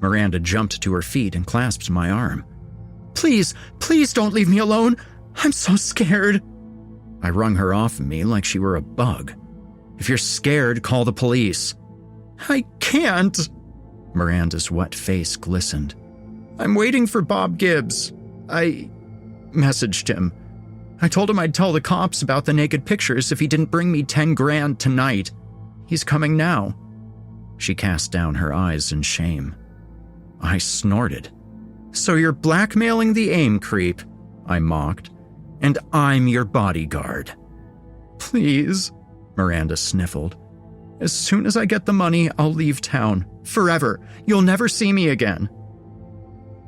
Miranda jumped to her feet and clasped my arm. Please don't leave me alone. I'm so scared." I wrung her off of me like she were a bug. "If you're scared, call the police." "I can't." Miranda's wet face glistened. "I'm waiting for Bob Gibbs. I messaged him. I told him I'd tell the cops about the naked pictures if he didn't bring me 10 grand tonight. He's coming now." She cast down her eyes in shame. I snorted. "So you're blackmailing the AIM creep," I mocked, "and I'm your bodyguard." "Please," Miranda sniffled. "As soon as I get the money, I'll leave town. Forever. You'll never see me again."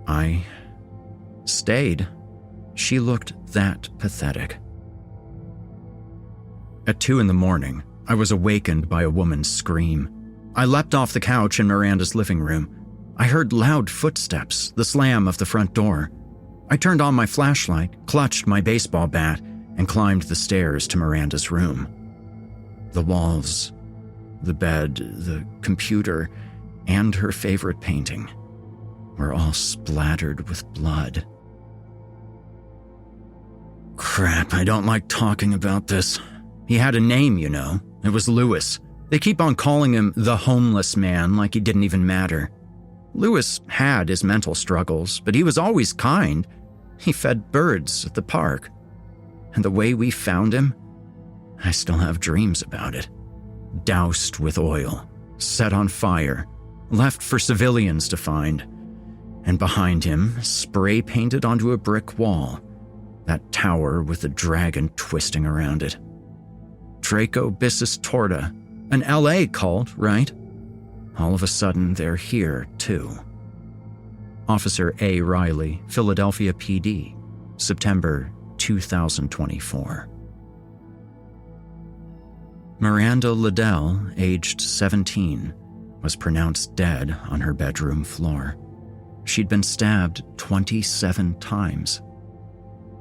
I stayed. She looked that pathetic. At 2 a.m, I was awakened by a woman's scream. I leapt off the couch in Miranda's living room. I heard loud footsteps, the slam of the front door. I turned on my flashlight, clutched my baseball bat, and climbed the stairs to Miranda's room. The walls, the bed, the computer, and her favorite painting. were all splattered with blood. Crap, I don't like talking about this. He had a name, you know. It was Lewis. They keep on calling him the homeless man like he didn't even matter. Lewis had his mental struggles, but he was always kind. He fed birds at the park. And the way we found him, I still have dreams about it. Doused with oil, set on fire, left for civilians to find. And behind him, spray painted onto a brick wall, that tower with the dragon twisting around it. Draco Bissus Torta, an LA cult, right? All of a sudden, they're here, too. Officer A. Riley, Philadelphia PD, September 2024. Miranda Liddell, aged 17, was pronounced dead on her bedroom floor. She'd been stabbed 27 times.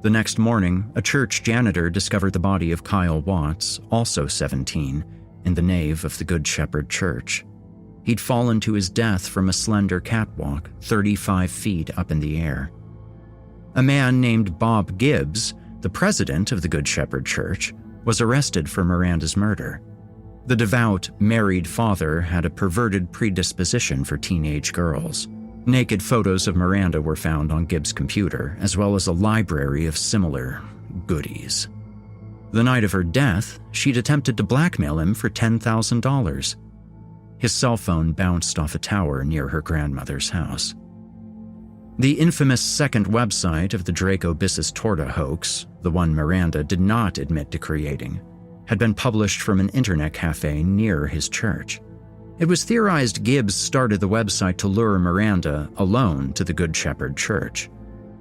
The next morning, a church janitor discovered the body of Kyle Watts, also 17, in the nave of the Good Shepherd Church. He'd fallen to his death from a slender catwalk 35 feet up in the air. A man named Bob Gibbs, the president of the Good Shepherd Church, was arrested for Miranda's murder. The devout, married father had a perverted predisposition for teenage girls. Naked photos of Miranda were found on Gibbs' computer, as well as a library of similar goodies. The night of her death, she'd attempted to blackmail him for $10,000. His cell phone bounced off a tower near her grandmother's house. The infamous second website of the Draco Bissus Torta hoax, the one Miranda did not admit to creating, had been published from an internet cafe near his church. It was theorized Gibbs started the website to lure Miranda alone to the Good Shepherd Church.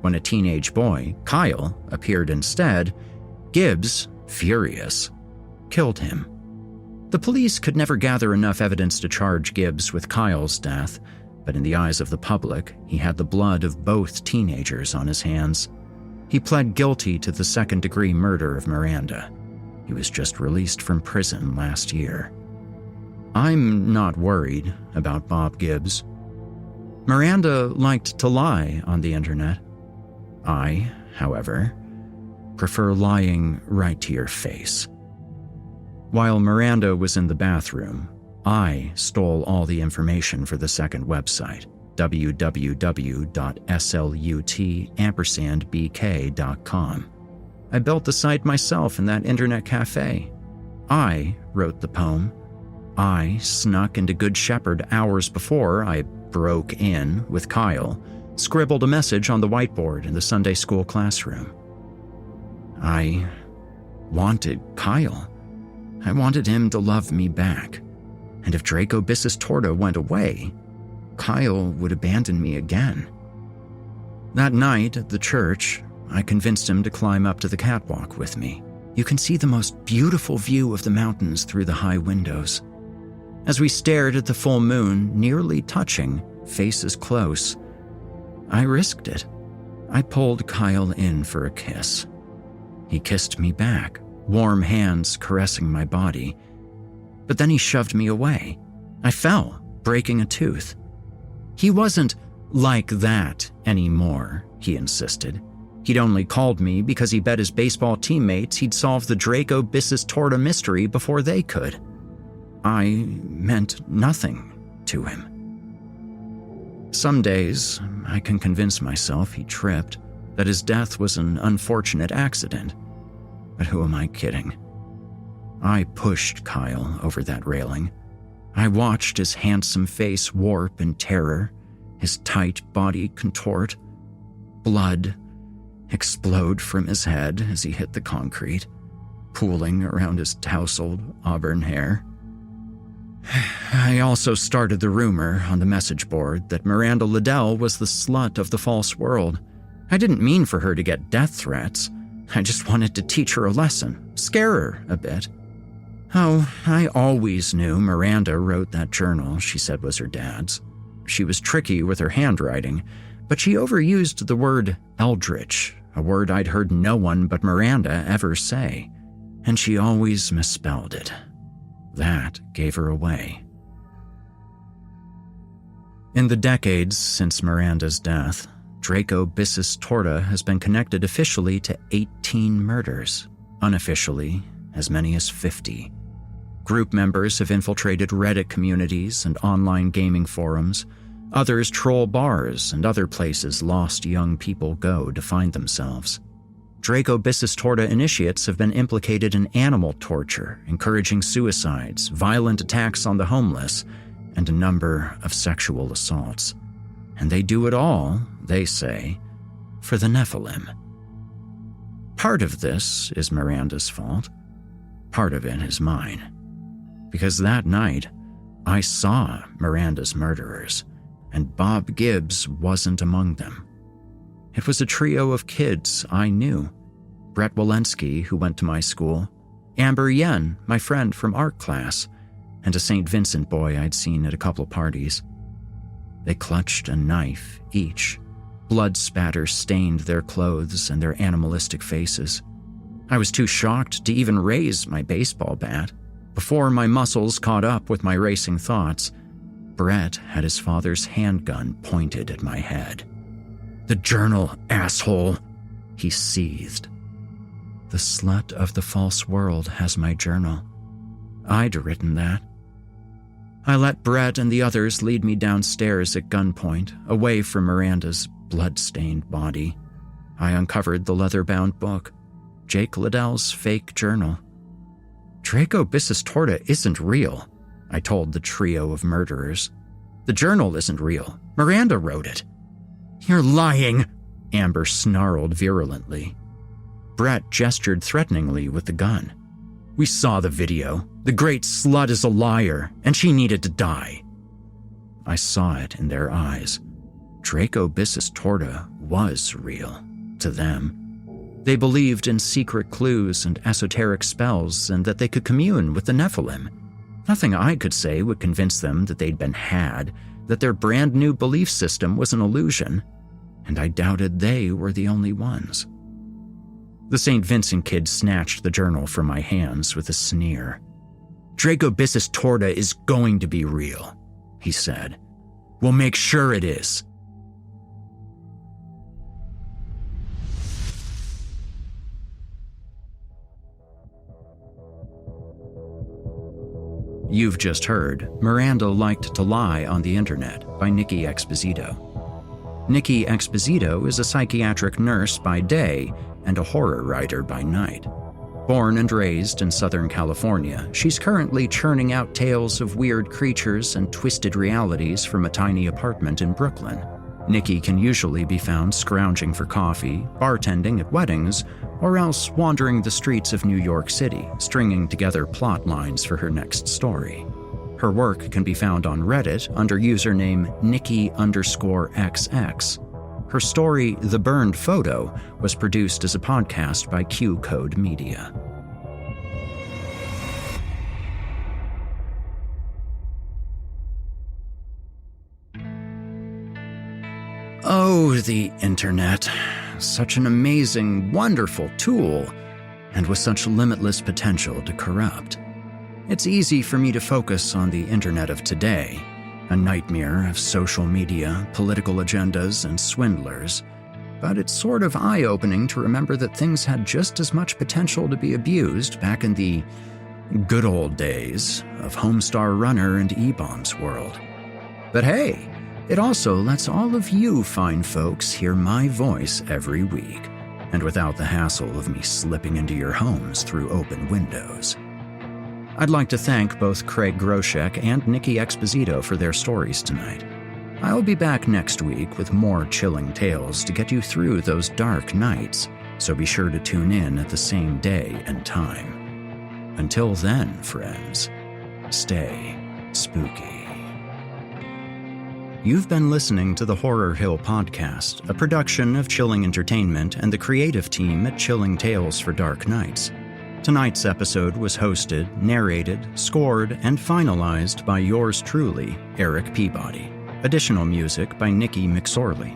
When a teenage boy, Kyle, appeared instead, Gibbs, furious, killed him. The police could never gather enough evidence to charge Gibbs with Kyle's death, but in the eyes of the public, he had the blood of both teenagers on his hands. He pled guilty to the second-degree murder of Miranda. He was just released from prison last year. I'm not worried about Bob Gibbs. Miranda liked to lie on the internet. I, however, prefer lying right to your face. While Miranda was in the bathroom, I stole all the information for the second website, www.slut_bk.com. I built the site myself in that internet cafe. I wrote the poem. I snuck into Good Shepherd hours before I broke in with Kyle, scribbled a message on the whiteboard in the Sunday school classroom. I wanted Kyle. I wanted him to love me back. And if Draco Bissus Torta went away, Kyle would abandon me again. That night at the church, I convinced him to climb up to the catwalk with me. You can see the most beautiful view of the mountains through the high windows. As we stared at the full moon, nearly touching, faces close, I risked it. I pulled Kyle in for a kiss. He kissed me back, warm hands caressing my body. But then he shoved me away. I fell, breaking a tooth. He wasn't like that anymore, he insisted. He'd only called me because he bet his baseball teammates he'd solve the Draco Bissus Torta mystery before they could. I meant nothing to him. Some days, I can convince myself he tripped, that his death was an unfortunate accident. But who am I kidding? I pushed Kyle over that railing. I watched his handsome face warp in terror, his tight body contort, blood explode from his head as he hit the concrete, pooling around his tousled auburn hair. I also started the rumor on the message board that Miranda Liddell was the slut of the false world. I didn't mean for her to get death threats. I just wanted to teach her a lesson, scare her a bit. Oh, I always knew Miranda wrote that journal she said was her dad's. She was tricky with her handwriting, but she overused the word eldritch, a word I'd heard no one but Miranda ever say, and she always misspelled it. That gave her away. In the decades since Miranda's death, Draco Bissus Torta has been connected officially to 18 murders, unofficially as many as 50. Group members have infiltrated Reddit communities and online gaming forums. Others troll bars and other places lost young people go to find themselves. Draco Bissus Torta initiates have been implicated in animal torture, encouraging suicides, violent attacks on the homeless, and a number of sexual assaults. And they do it all, they say, for the Nephilim. Part of this is Miranda's fault. Part of it is mine. Because that night, I saw Miranda's murderers, and Bob Gibbs wasn't among them. It was a trio of kids I knew. Brett Walensky, who went to my school, Amber Yen, my friend from art class, and a St. Vincent boy I'd seen at a couple parties. They clutched a knife each. Blood spatter stained their clothes and their animalistic faces. I was too shocked to even raise my baseball bat. Before my muscles caught up with my racing thoughts, Brett had his father's handgun pointed at my head. "The journal, asshole," he seethed. "The slut of the false world has my journal. I'd written that." I let Brett and the others lead me downstairs at gunpoint, away from Miranda's blood-stained body. I uncovered the leather-bound book, Jake Liddell's fake journal. "Draco Bissus Torta isn't real," I told the trio of murderers. "The journal isn't real. Miranda wrote it." "You're lying," Amber snarled virulently. Brett gestured threateningly with the gun. "We saw the video. The great slut is a liar, and she needed to die." I saw it in their eyes. Draco Bissus Torta was real, to them. They believed in secret clues and esoteric spells and that they could commune with the Nephilim. Nothing I could say would convince them that they'd been had, that their brand new belief system was an illusion, and I doubted they were the only ones. The St. Vincent kid snatched the journal from my hands with a sneer. "Draco Bissus Torta is going to be real," he said. "We'll make sure it is." You've just heard Miranda Liked to Lie on the Internet by Nicky Exposito. Nicky Exposito is a psychiatric nurse by day and a horror writer by night. Born and raised in Southern California, she's currently churning out tales of weird creatures and twisted realities from a tiny apartment in Brooklyn. Nicky can usually be found scrounging for coffee, bartending at weddings, or else wandering the streets of New York City, stringing together plot lines for her next story. Her work can be found on Reddit under username Nicky_XX. Her story, The Burned Photo, was produced as a podcast by Q Code Media. Oh, the internet. Such an amazing, wonderful tool, and with such limitless potential to corrupt. It's easy for me to focus on the internet of today, a nightmare of social media, political agendas, and swindlers. But it's sort of eye-opening to remember that things had just as much potential to be abused back in the good old days of Homestar Runner and E-Bomb's world. But hey, it also lets all of you fine folks hear my voice every week, and without the hassle of me slipping into your homes through open windows. I'd like to thank both Craig Groshek and Nicky Exposito for their stories tonight. I'll be back next week with more chilling tales to get you through those dark nights, so be sure to tune in at the same day and time. Until then, friends, stay spooky. You've been listening to the Horror Hill Podcast, a production of Chilling Entertainment and the creative team at Chilling Tales for Dark Nights. Tonight's episode was hosted, narrated, scored, and finalized by yours truly, Erik Peabody. Additional music by Nicky McSorley.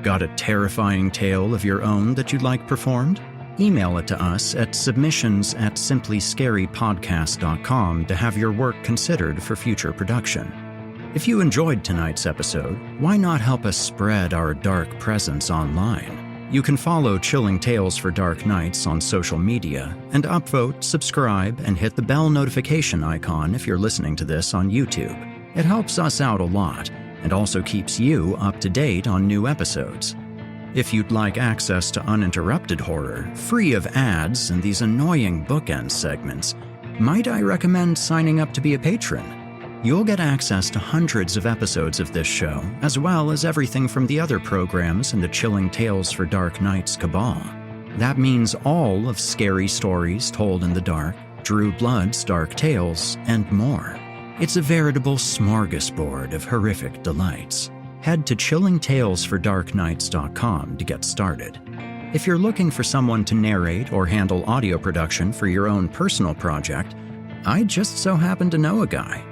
Got a terrifying tale of your own that you'd like performed? Email it to us at submissions@simplyscarypodcast.com to have your work considered for future production. If you enjoyed tonight's episode, why not help us spread our dark presence online? You can follow Chilling Tales for Dark Nights on social media and upvote, subscribe, and hit the bell notification icon if you're listening to this on YouTube. It helps us out a lot and also keeps you up to date on new episodes. If you'd like access to uninterrupted horror, free of ads and these annoying bookend segments, might I recommend signing up to be a patron? You'll get access to hundreds of episodes of this show, as well as everything from the other programs in the Chilling Tales for Dark Nights cabal. That means all of Scary Stories Told in the Dark, Drew Blood's Dark Tales, and more. It's a veritable smorgasbord of horrific delights. Head to chillingtalesfordarknights.com to get started. If you're looking for someone to narrate or handle audio production for your own personal project, I just so happen to know a guy.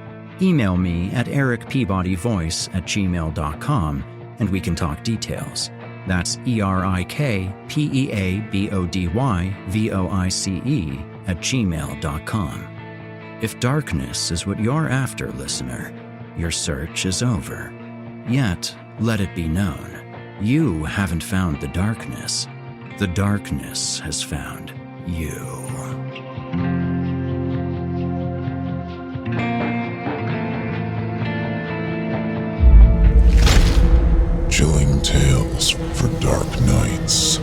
Email me at erikpeabodyvoice@gmail.com and we can talk details. That's erikpeabodyvoice@gmail.com. If darkness is what you're after, listener, your search is over. Yet, let it be known, you haven't found the darkness. The darkness has found you. Chilling Tales for Dark Nights.